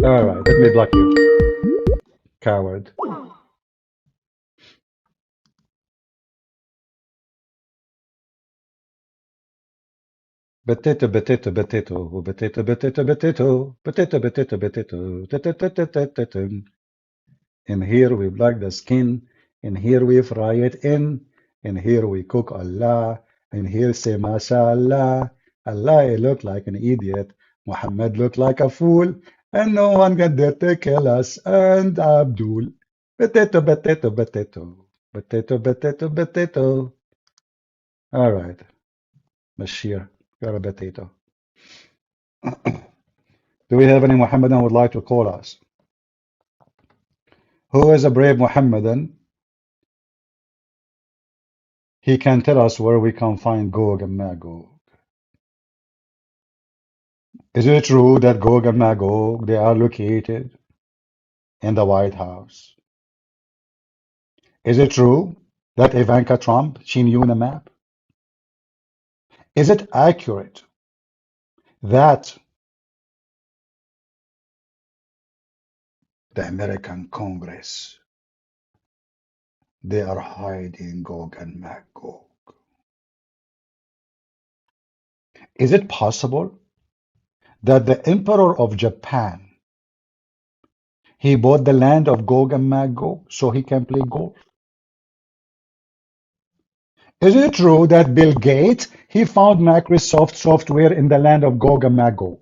All right, let me block you. Coward. Potato, potato, potato, potato, potato, potato, potato, potato, potato. And here we block the skin, and here we fry it in, and here we cook Allah, and here say mashallah. Allah looked like an idiot, Muhammad looked like a fool, and no one can dare to kill us, and Abdul. Potato, potato, potato, potato, potato, potato. All right, Bashir, you're a potato. Do we have any Muhammadan who would like to call us? Who is a brave Muhammadan? He can tell us where we can find Gog and Magog. Is it true that Gog and Magog, they are located in the White House? Is it true that Ivanka Trump, she knew the map? Is it accurate that the American Congress, they are hiding Gog and Magog? Is it possible that the Emperor of Japan, he bought the land of Gog and Magog so he can play golf? Is it true that Bill Gates, he found Microsoft software in the land of Gog and Magog?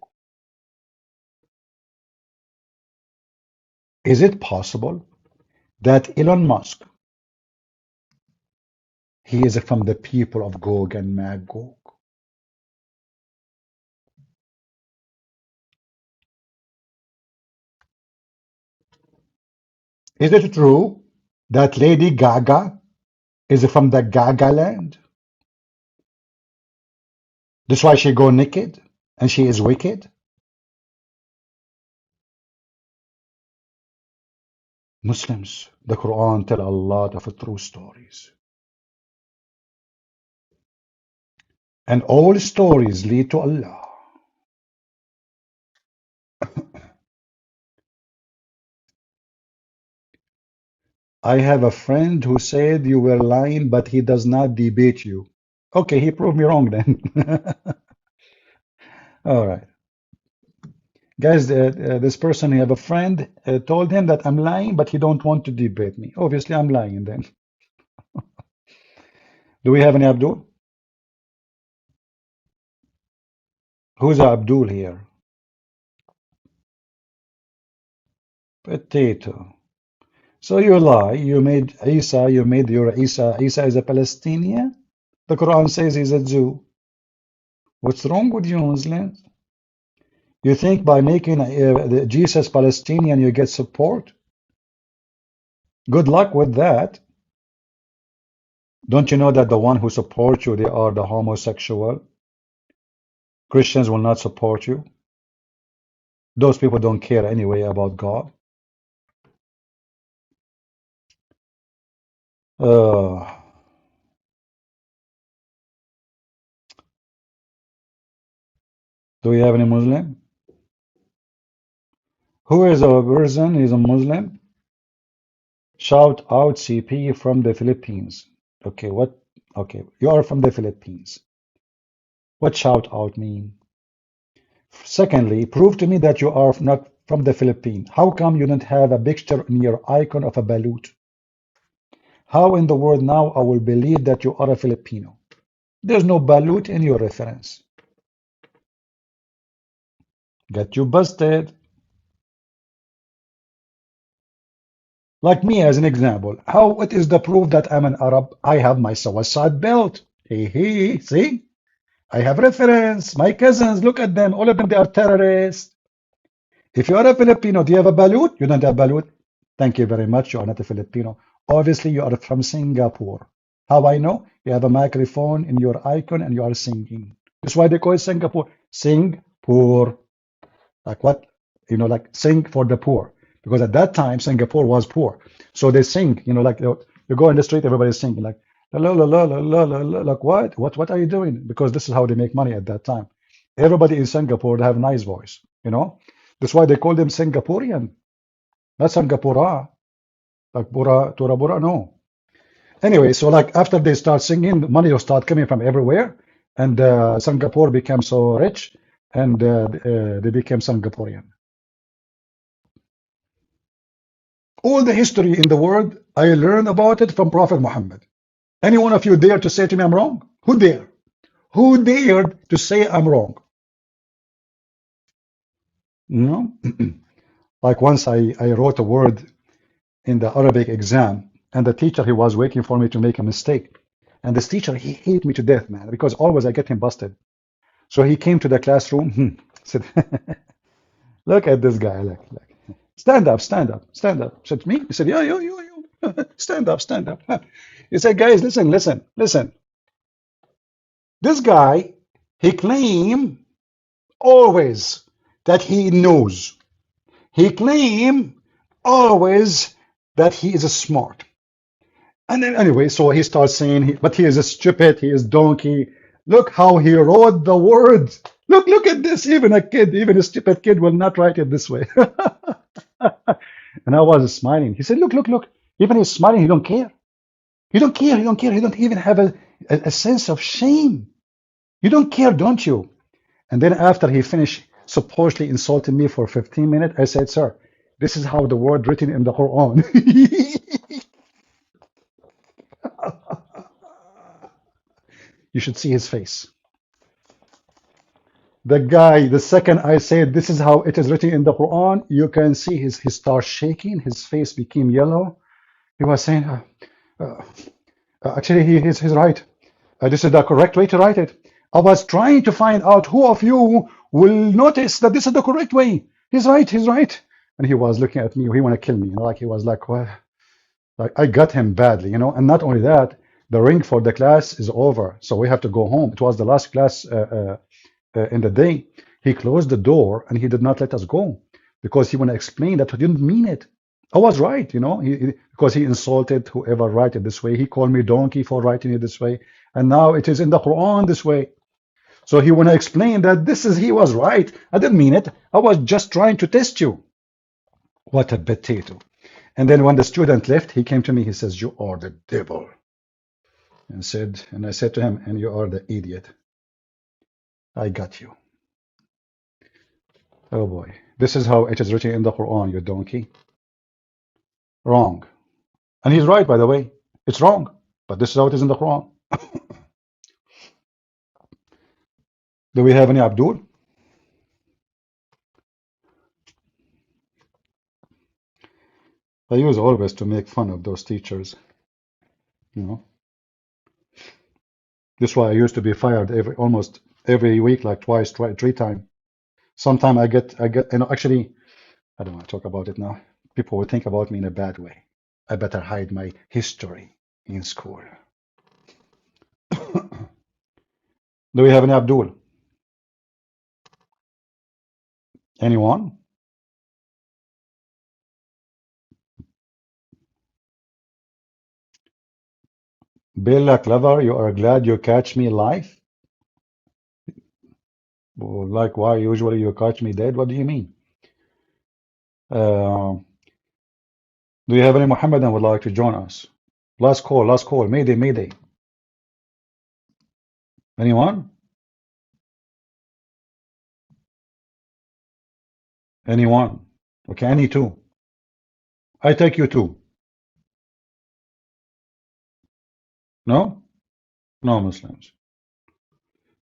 Is it possible that Elon Musk, he is from the people of Gog and Magog? Is it true that Lady Gaga is from the Gaga land? That's why she go naked and she is wicked? Muslims, the Quran tell a lot of true stories. And all stories lead to Allah. I have a friend who said you were lying, but he does not debate you. Okay, he proved me wrong then. All right. Guys, this person, he have a friend, told him that I'm lying, but he don't want to debate me. Obviously, I'm lying then. Do we have any Abdul? Who's Abdul here? Potato. So you lie. You made Isa, you made your Isa. Isa is a Palestinian. The Quran says he's a Jew. What's wrong with you, Muslims? You think by making Jesus Palestinian, you get support? Good luck with that. Don't you know that the one who supports you, they are the homosexual? Christians will not support you. Those people don't care anyway about God. Uh, do we have any Muslim? Who is a person? Is a Muslim? Shout out CP from the Philippines. Okay, what? Okay, you are from the Philippines. What shout out mean? Secondly, prove to me that you are not from the Philippines. How come you don't have a picture in your icon of a balut? How in the world now I will believe that you are a Filipino? There's no balut in your reference. Get you busted. Like me as an example. What is the proof that I'm an Arab? I have my suicide belt. Hey, see? I have reference. My cousins, look at them. All of them, they are terrorists. If you are a Filipino, do you have a balut? You don't have a balut. Thank you very much. You are not a Filipino. Obviously, you are from Singapore. How I know? You have a microphone in your icon and you are singing. That's why they call it Singapore. Singapore. Like what? You know, like sing for the poor. Because at that time, Singapore was poor. So they sing, you know, like you go in the street, everybody's singing like, la, la, la, la, la, la, la, like what? What are you doing? Because this is how they make money at that time. Everybody in Singapore, they have a nice voice, you know. That's why they call them Singaporean. Not Singapura. Like Bora, Tora Bora, no. Anyway, so like after they start singing, the money will start coming from everywhere. And Singapore became so rich and they became Singaporean. All the history in the world, I learned about it from Prophet Muhammad. Any one of you dare to say to me I'm wrong? Who dare? Who dared to say I'm wrong? No? Like once I wrote a word in the Arabic exam, and the teacher, he was waiting for me to make a mistake. And this teacher, he hated me to death, man, because always I get him busted. So he came to the classroom, said, look at this guy, look. Stand up, stand up, stand up. Said to me, he said, yeah, you, stand up, stand up. He said, guys, listen. This guy, he claimed always that he knows. He claimed always that he is smart. And then anyway, so he starts saying, but he is a stupid, he is donkey. Look how he wrote the words. Look at this. Even a stupid kid will not write it this way. And I was smiling. He said, look. Even he's smiling, he don't care. He don't even have a sense of shame. You don't care, don't you? And then after he finished supposedly insulting me for 15 minutes, I said, sir, this is how the word written in the Quran. You should see his face. The guy, the second I said, this is how it is written in the Quran, you can see he starts shaking, his face became yellow. He was saying, actually, he's right. This is the correct way to write it. I was trying to find out who of you will notice that this is the correct way. He's right. And he was looking at me, he want to kill me. You know, like he was like, well, like I got him badly, you know. And not only that, the ring for the class is over. So we have to go home. It was the last class in the day. He closed the door and he did not let us go because he want to explain that he didn't mean it. I was right, you know, because he insulted whoever write it this way. He called me donkey for writing it this way. And now it is in the Quran this way. So he want to explain that he was right. I didn't mean it. I was just trying to test you. What a potato. And then when the student left, he came to me. He says, you are the devil. And I said to him, and you are the idiot. I got you. Oh boy. This is how it is written in the Quran, you donkey. Wrong. And he's right, by the way. It's wrong. But this is how it is in the Quran. Do we have any Abdul? I use always to make fun of those teachers. You know. This is why I used to be fired almost every week, like twice, three times. Sometimes I get, actually, I don't want to talk about it now. People will think about me in a bad way. I better hide my history in school. Do we have any Abdul? Anyone? Bella Clever, you are glad you catch me live? Well, like why usually you catch me dead? What do you mean? Do you have any Muhammadan would like to join us? Last call, Mayday, Mayday. Anyone? Anyone? Okay, any two. I take you two. No? No Muslims.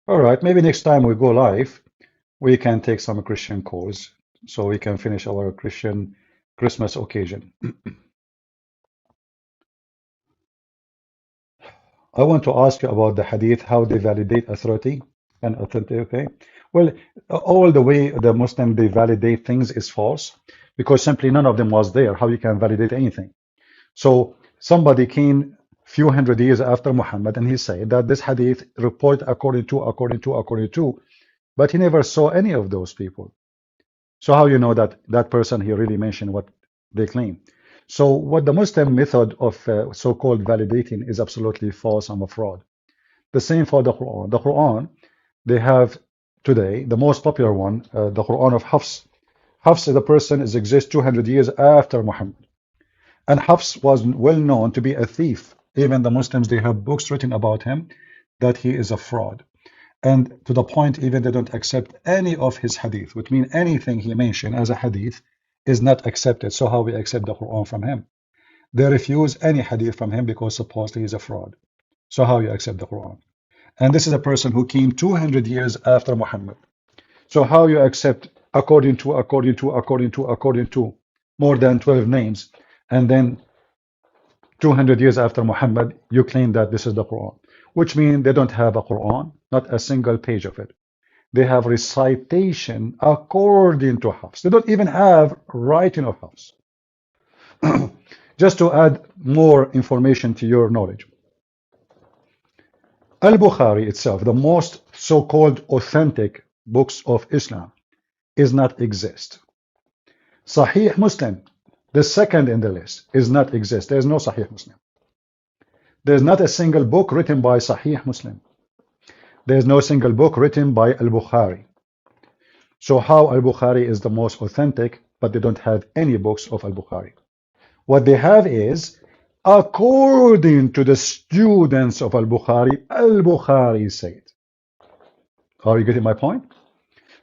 All right, maybe next time we go live, we can take some Christian calls so we can finish our Christian Christmas occasion. I want to ask you about the hadith, how they validate authority and authentic. Okay. Well, all the way the Muslim they validate things is false because simply none of them was there. How you can validate anything? So somebody came few hundred years after Muhammad and he said that this hadith report according to, but he never saw any of those people. So how you know that that person he really mentioned what they claim? So what the Muslim method of so-called validating is absolutely false and a fraud. The same for the Quran. The Quran, they have today the most popular one, the Quran of Hafs. Hafs is the person is exists 200 years after Muhammad. And Hafs was well known to be a thief. Even the Muslims, they have books written about him that he is a fraud. And to the point even they don't accept any of his hadith, which means anything he mentioned as a hadith is not accepted. So how we accept the Quran from him? They refuse any hadith from him because supposedly he's a fraud. So how you accept the Quran? And this is a person who came 200 years after Muhammad. So how you accept according to more than 12 names, and then 200 years after Muhammad, you claim that this is the Quran, which means they don't have a Quran, not a single page of it. They have recitation according to Hafs. They don't even have writing of Hafs. Just to add more information to your knowledge. Al-Bukhari itself, the most so-called authentic books of Islam, is not exist. Sahih Muslim, the second in the list, is not exist. There is no Sahih Muslim. There is not a single book written by Sahih Muslim. There is no single book written by Al-Bukhari. So how Al-Bukhari is the most authentic, but they don't have any books of Al-Bukhari? What they have is, according to the students of Al-Bukhari, Al-Bukhari said. Are you getting my point?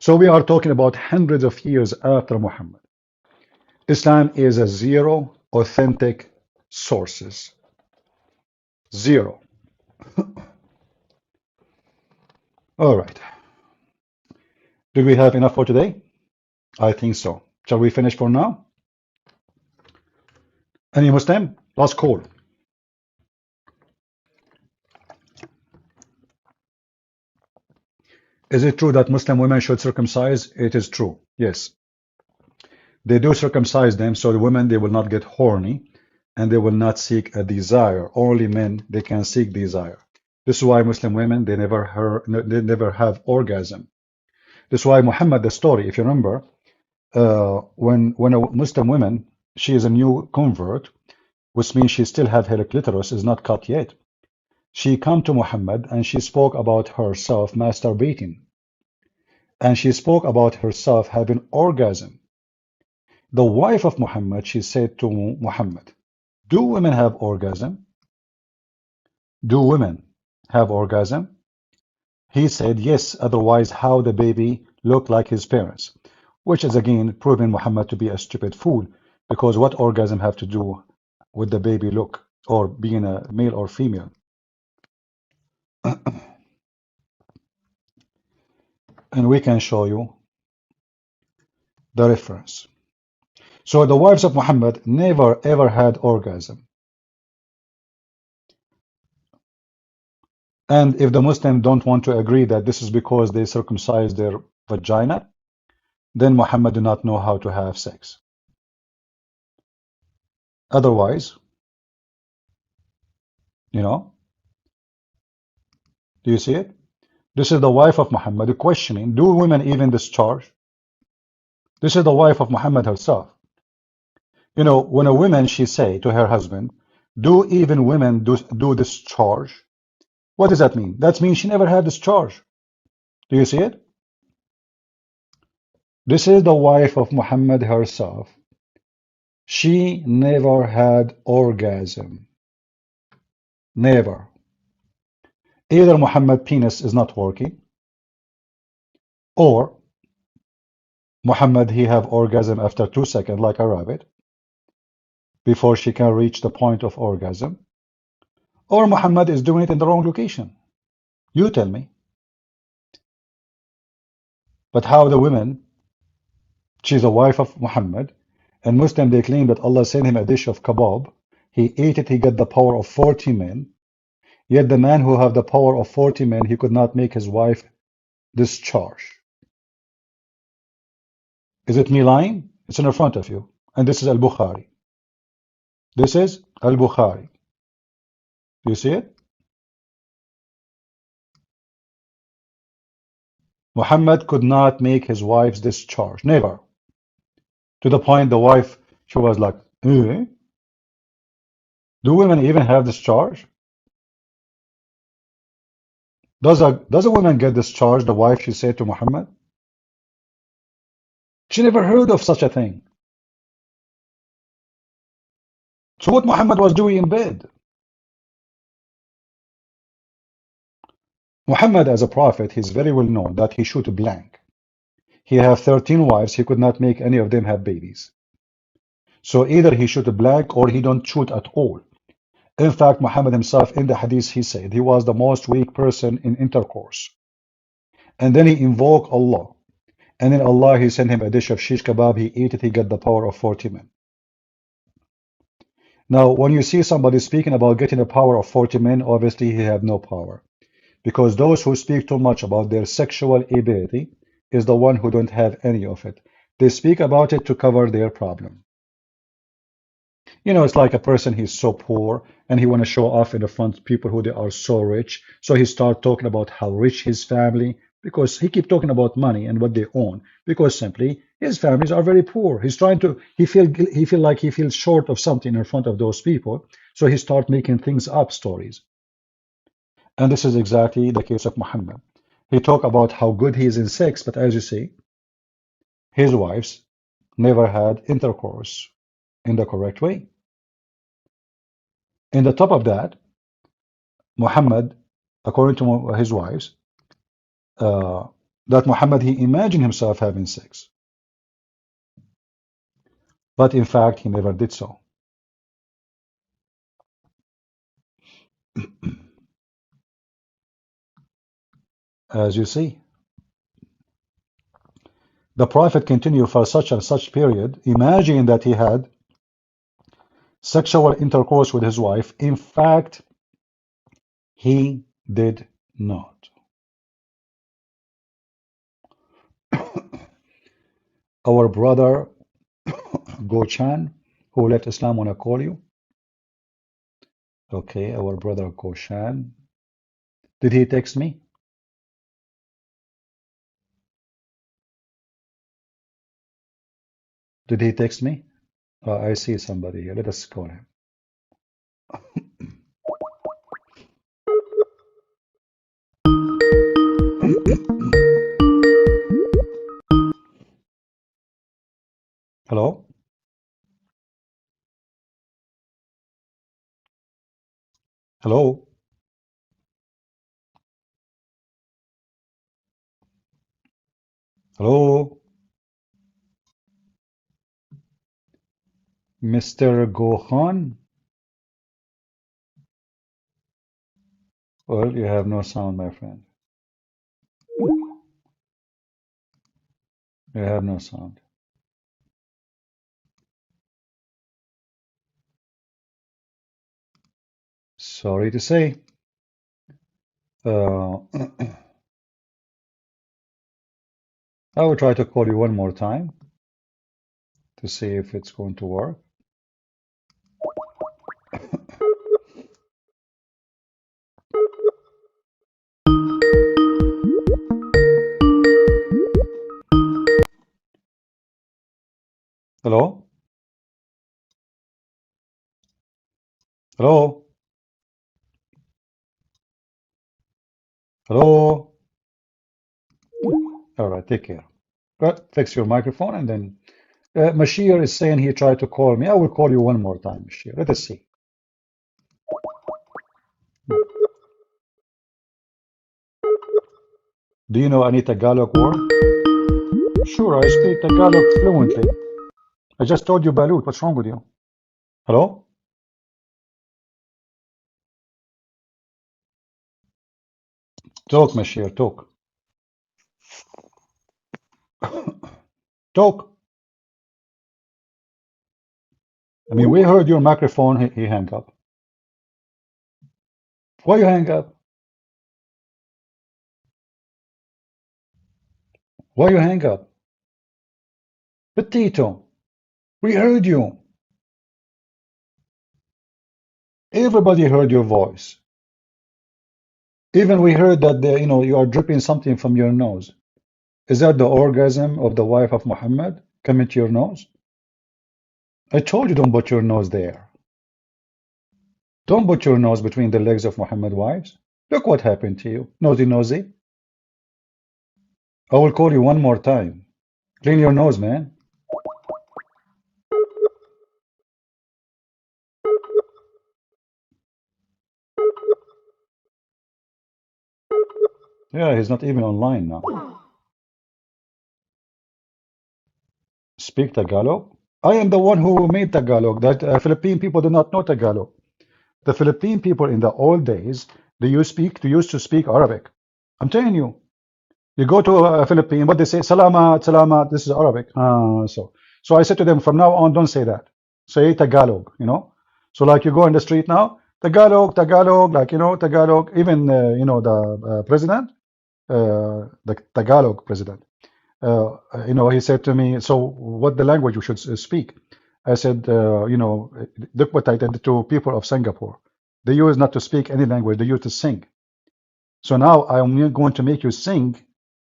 So we are talking about hundreds of years after Muhammad. Islam is a zero authentic sources. Zero. All right. Do we have enough for today? I think so. Shall we finish for now? Any Muslim? Last call. Is it true that Muslim women should circumcise? It is true. Yes. They do circumcise them so the women they will not get horny and they will not seek a desire. Only men they can seek desire. This is why Muslim women they never have orgasm. This is why Muhammad the story, if you remember, when a Muslim woman she is a new convert, which means she still have her clitoris is not cut yet. She come to Muhammad and she spoke about herself masturbating, and she spoke about herself having orgasm. The wife of Muhammad, she said to Muhammad, do women have orgasm? Do women have orgasm? He said, yes, otherwise how the baby looked like his parents. which is again proving Muhammad to be a stupid fool, because what orgasm have to do with the baby look or being a male or female? And we can show you the reference. So the wives of Muhammad never ever had orgasm. And if the Muslims don't want to agree that this is because they circumcised their vagina, then Muhammad do not know how to have sex. Otherwise, you know, do you see it? This is the wife of Muhammad questioning, do women even discharge? This is the wife of Muhammad herself. You know, when a woman, she say to her husband, do even women do discharge? What does that mean? That means she never had discharge. Do you see it? This is the wife of Muhammad herself. She never had orgasm. Never. Either Muhammad penis is not working, or Muhammad he have orgasm after 2 seconds like a rabbit before she can reach the point of orgasm, or Muhammad is doing it in the wrong location. You tell me. But how the woman, she's a wife of Muhammad, and Muslim they claim that Allah sent him a dish of kebab. He ate it, he got the power of 40 men. Yet the man who have the power of 40 men, he could not make his wife discharge. Is it me lying? It's in front of you. And this is Al-Bukhari. This is Al-Bukhari. Do you see it? Muhammad could not make his wife's discharge. Never. To the point the wife, she was like, eh? Do women even have discharge? Does a woman get discharged? The wife, she said to Muhammad. She never heard of such a thing. So what Muhammad was doing in bed? Muhammad as a prophet, he's very well known that he shoot blank. He have 13 wives, he could not make any of them have babies. So either he shoot blank or he don't shoot at all. In fact, Muhammad himself in the hadith, he said he was the most weak person in intercourse. And then he invoked Allah. And then Allah, he sent him a dish of shish kebab, he ate it, he got the power of 40 men. Now, when you see somebody speaking about getting the power of 40 men, obviously he have no power. Because those who speak too much about their sexual ability is the one who don't have any of it. They speak about it to cover their problem. You know, it's like a person, he's so poor and he want to show off in the front people who they are so rich. So he start talking about how rich his family, because he keep talking about money and what they own, because simply his families are very poor. He's trying to, he feel like he feels short of something in front of those people. So he start making things up, stories. And this is exactly the case of Muhammad. He talk about how good he is in sex, but as you see, his wives never had intercourse in the correct way. In the top of that, Muhammad, according to his wives, that Muhammad, he imagined himself having sex. But in fact, he never did so. As you see, the Prophet continued for such and such period, imagining that he had sexual intercourse with his wife. In fact, he did not. Our brother Gochan, who left Islam, wanna call you? Okay, our brother Goshan. Did he text me? Did he text me? I see somebody here. Let us call him. Hello? Hello? Hello? Mr. Gohan? Well, you have no sound, my friend. You have no sound. Sorry to say. I will try to call you one more time to see if it's going to work. Hello? Hello? Hello? All right, take care. But fix your microphone and then Mashir is saying he tried to call me. I will call you one more time, Mashir. Let us see. Do you know any Tagalog word? Sure, I speak Tagalog fluently. I just told you Balut. What's wrong with you? Hello? Talk, Mashir, talk. Talk. I mean, we heard your microphone. He hung up. Why you hang up? Why you hang up? Potato. We heard you. Everybody heard your voice. Even we heard that you are dripping something from your nose. Is that the orgasm of the wife of Muhammad coming to your nose? I told you don't put your nose there. Don't put your nose between the legs of Muhammad's wives. Look what happened to you. Nosy, nosy. I will call you one more time. Clean your nose, man. Yeah, he's not even online now. Speak Tagalog? I am the one who made Tagalog. That Philippine people do not know Tagalog. The Philippine people in the old days, they used to speak Arabic. I'm telling you. You go to a Philippine, what they say, salamat, salamat, this is Arabic. So I said to them, from now on, don't say that. Say Tagalog, So like you go in the street now, Tagalog, Tagalog, Tagalog, even, the president, the Tagalog president, he said to me, so what the language we should speak? I said, look what I did to people of Singapore. They used not to speak any language, they used to sing. So now I'm going to make you sing.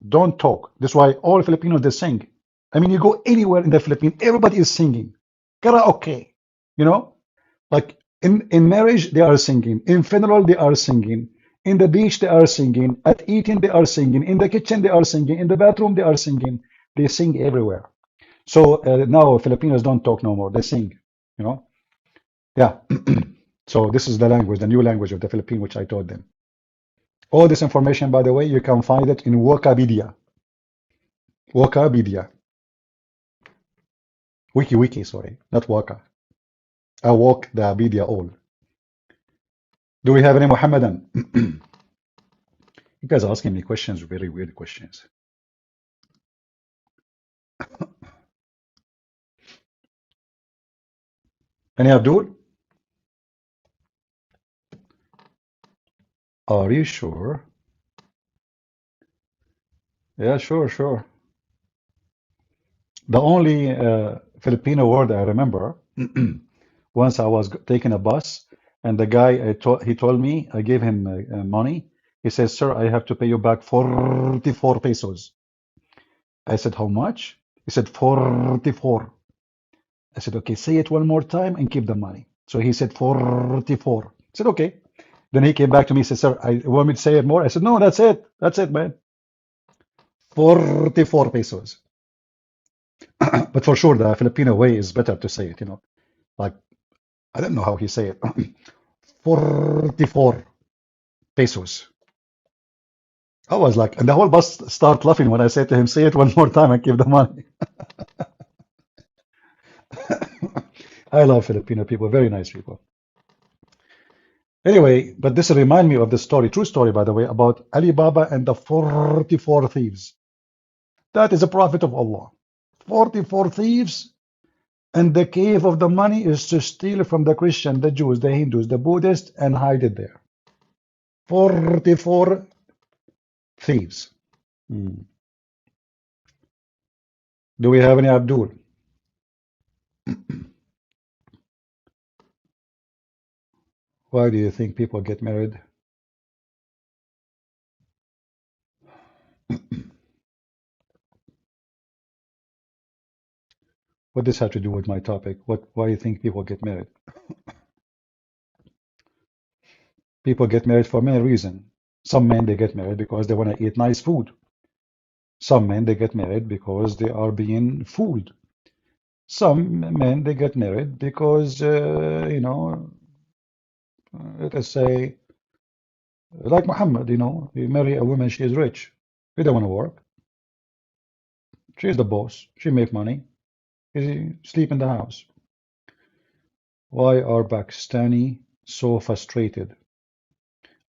Don't talk. That's why all Filipinos, they sing. I mean, you go anywhere in the Philippines, everybody is singing. Karaoke, like in marriage, they are singing. In funeral, they are singing. In the beach, they are singing. At eating, they are singing. In the kitchen, they are singing. In the bathroom, they are singing. They sing everywhere. So now Filipinos don't talk no more. They sing, Yeah. So this is the language, the new language of the Philippines, which I taught them. All this information, by the way, you can find it in Wikipedia. Wikipedia. Wiki, sorry, not Waka. I walk the media all. Do we have any Muhammadan? You guys are asking me questions, very weird questions. Any Abdul? Are you sure? Yeah, sure. The only Filipino word I remember, once I was taking a bus, and the guy, he told me, I gave him money. He says, sir, I have to pay you back 44 pesos. I said, how much? He said, 44. I said, okay, say it one more time and keep the money. So he said, 44. I said, okay. Then he came back to me and said, sir, I want me to say it more? I said, no, that's it. That's it, man. 44 pesos. But for sure, the Filipino way is better to say it, Like, I don't know how he say it. 44 pesos. I was like, and the whole bus start laughing when I said to him, say it one more time and keep the money. I love Filipino people, very nice people. Anyway, but this reminds me of the story, true story, by the way, about Ali Baba and the 44 thieves. That is a prophet of Allah. 44 thieves, and the cave of the money is to steal from the Christian, the Jews, the Hindus, the Buddhists, and hide it there. 44 thieves. Do we have any Abdul? Why do you think people get married? What does this have to do with my topic? Why do you think people get married? People get married for many reasons. Some men, they get married because they want to eat nice food. Some men, they get married because they are being fooled. Some men, they get married because, you know, let us say, like Muhammad, you know, he marry a woman, she is rich. He don't want to work. She is the boss. She make money. He sleep in the house. Why are Pakistani so frustrated?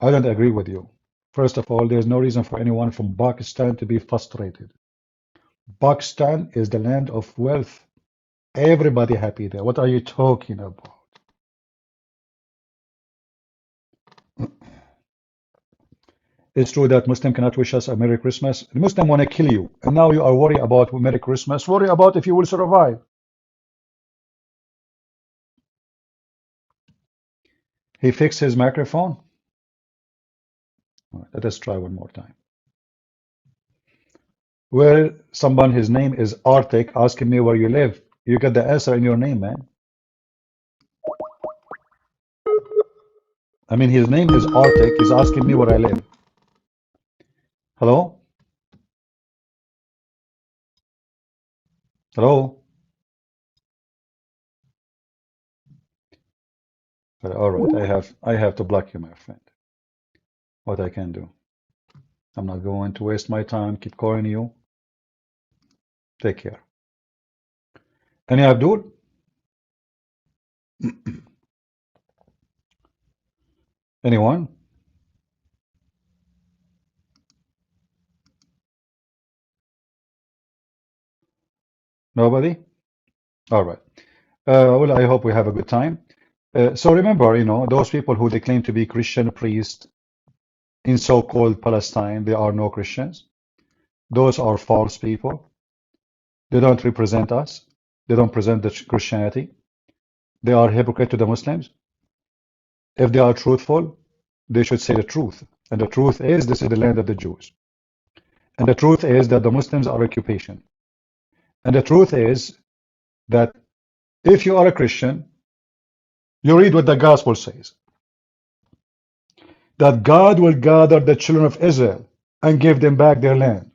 I don't agree with you. First of all, there's no reason for anyone from Pakistan to be frustrated. Pakistan is the land of wealth. Everybody happy there. What are you talking about? It's true that Muslim cannot wish us a Merry Christmas. The Muslim want to kill you, and now you are worried about Merry Christmas. Worry about if you will survive. He fixed his microphone. Let us try one more time. Well, someone, his name is Arctic, asking me where you live. You get the answer in your name, man. I mean, his name is Arctic. He's asking me where I live. Hello? Hello? All right, I have to block you, my friend. What I can do. I'm not going to waste my time, keep calling you. Take care. Any Abdul? Anyone? Nobody? All right. Well, I hope we have a good time. So remember, you know, those people who they claim to be Christian priests in so-called Palestine, they are no Christians. Those are false people. They don't represent us. They don't present the Christianity. They are hypocrite to the Muslims. If they are truthful, they should say the truth. And the truth is, this is the land of the Jews. And the truth is that the Muslims are occupation. And the truth is that if you are a Christian, you read what the gospel says. That God will gather the children of Israel and give them back their land.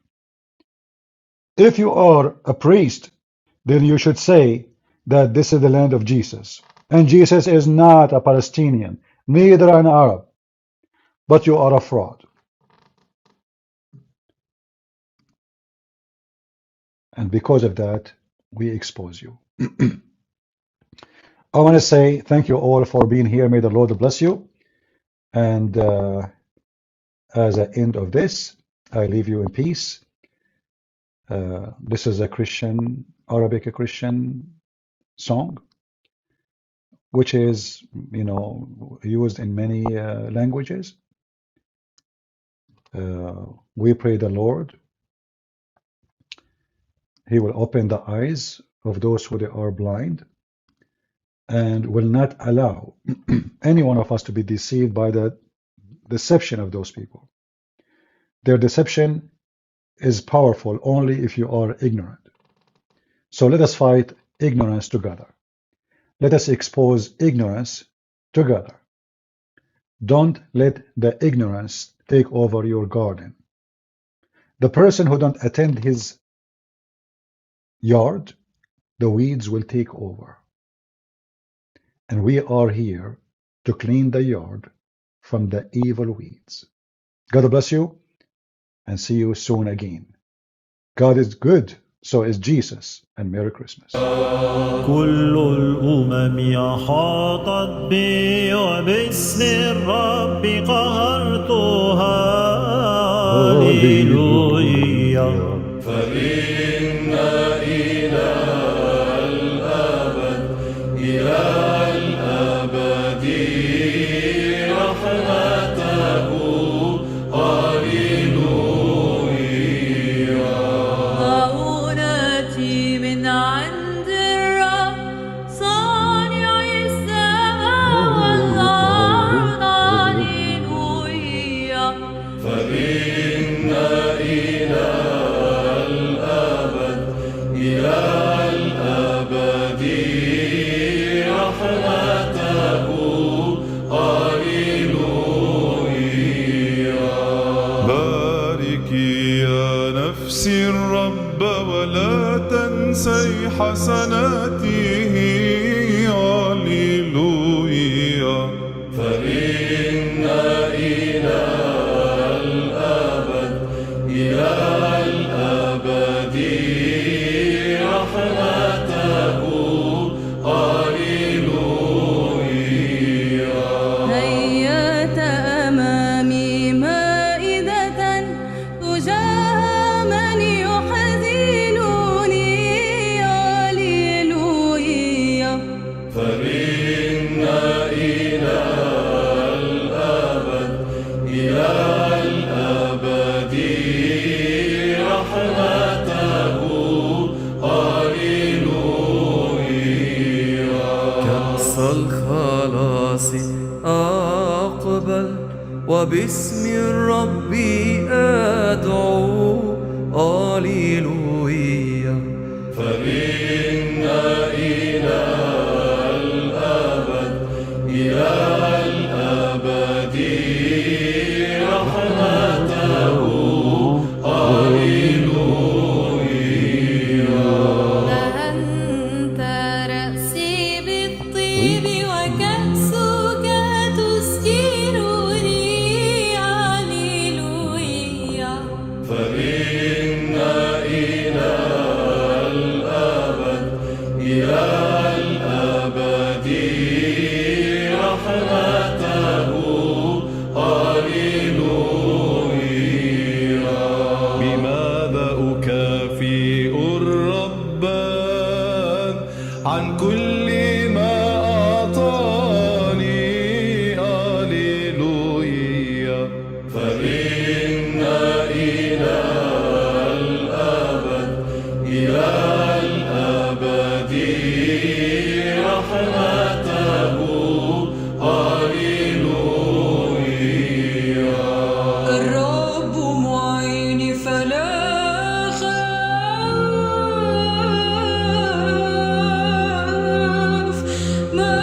If you are a priest, then you should say that this is the land of Jesus. And Jesus is not a Palestinian, neither an Arab, but you are a fraud. And because of that, we expose you. I want to say thank you all for being here. May the Lord bless you. And as an end of this, I leave you in peace. This is a Christian, Arabic Christian song, which is, you know, used in many languages. We pray the Lord. He will open the eyes of those who they are blind and will not allow any one of us to be deceived by the deception of those people. Their deception is powerful only if you are ignorant. So let us fight ignorance together. Let us expose ignorance together. Don't let the ignorance take over your garden. The person who don't attend his yard, the weeds will take over. And we are here to clean the yard from the evil weeds. God bless you and see you soon again. God is good So is Jesus, and Merry Christmas. كل الأمم أحاطت بي وباسم الرب قهرتها هاليلويا فإن إلى الأبد رحمته هاليلويا معونتي من عند الرب صانع السماء والأرض هاليلويا فإن إلى الأبد رحمته هاليلويا باركي يا نفسي الرب ولا تنسي حسناته هاليلويا فإن إلى الأبد رحمته هاليلويا هيأت أمامي مائدة تجاه من يحزنني هاليلويا فإن إلى الأبد رحمته هاليلويا كأس الخلاص أقبل وباسم الرب أدعو هاليلويا فإن إلى الأبد رحمته هاليلويا دهنت رأسي بالطيب وكأسك تسكرني هاليلويا فإن إلى الأبد رحمته هاليلويا بماذا أكافئ الرب عن كل ما أعطاني هاليلويا فإن إلى الأبد رحمته هاليلويا الرب معيني فلا أخاف ما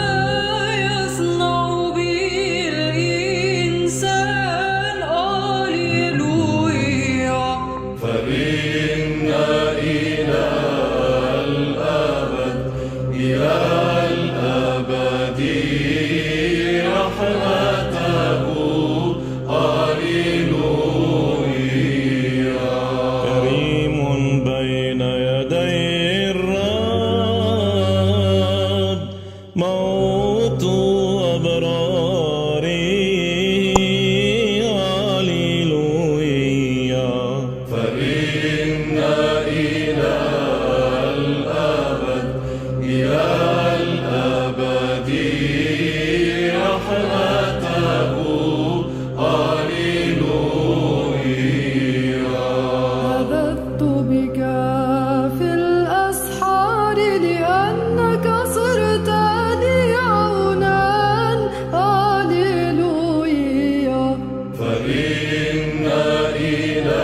يصنع بي الإنسان هاليلويا فإن إلى الأبد رحمته هاليلويا كريم بين يدي الرب موت أبراري هاليلويا فإن إلى الأبد رحمته هاليلويا نبذت بك في الأسحار لأنك صرت لي عونا هاليلويا فإن إلى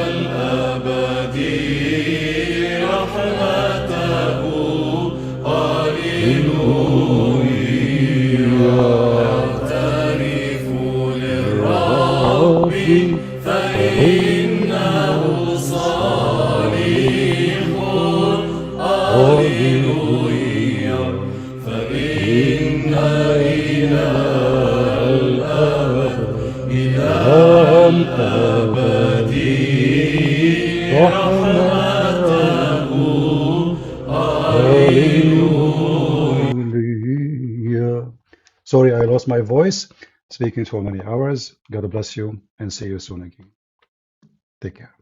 الأبد رحمته هاليلويا اعترف للرب فإنه صالح هاليلويا فإن إلى الأبد رحمته Hallelujah. Sorry, I lost my voice speaking for many hours. God bless you and see you soon again. Take care.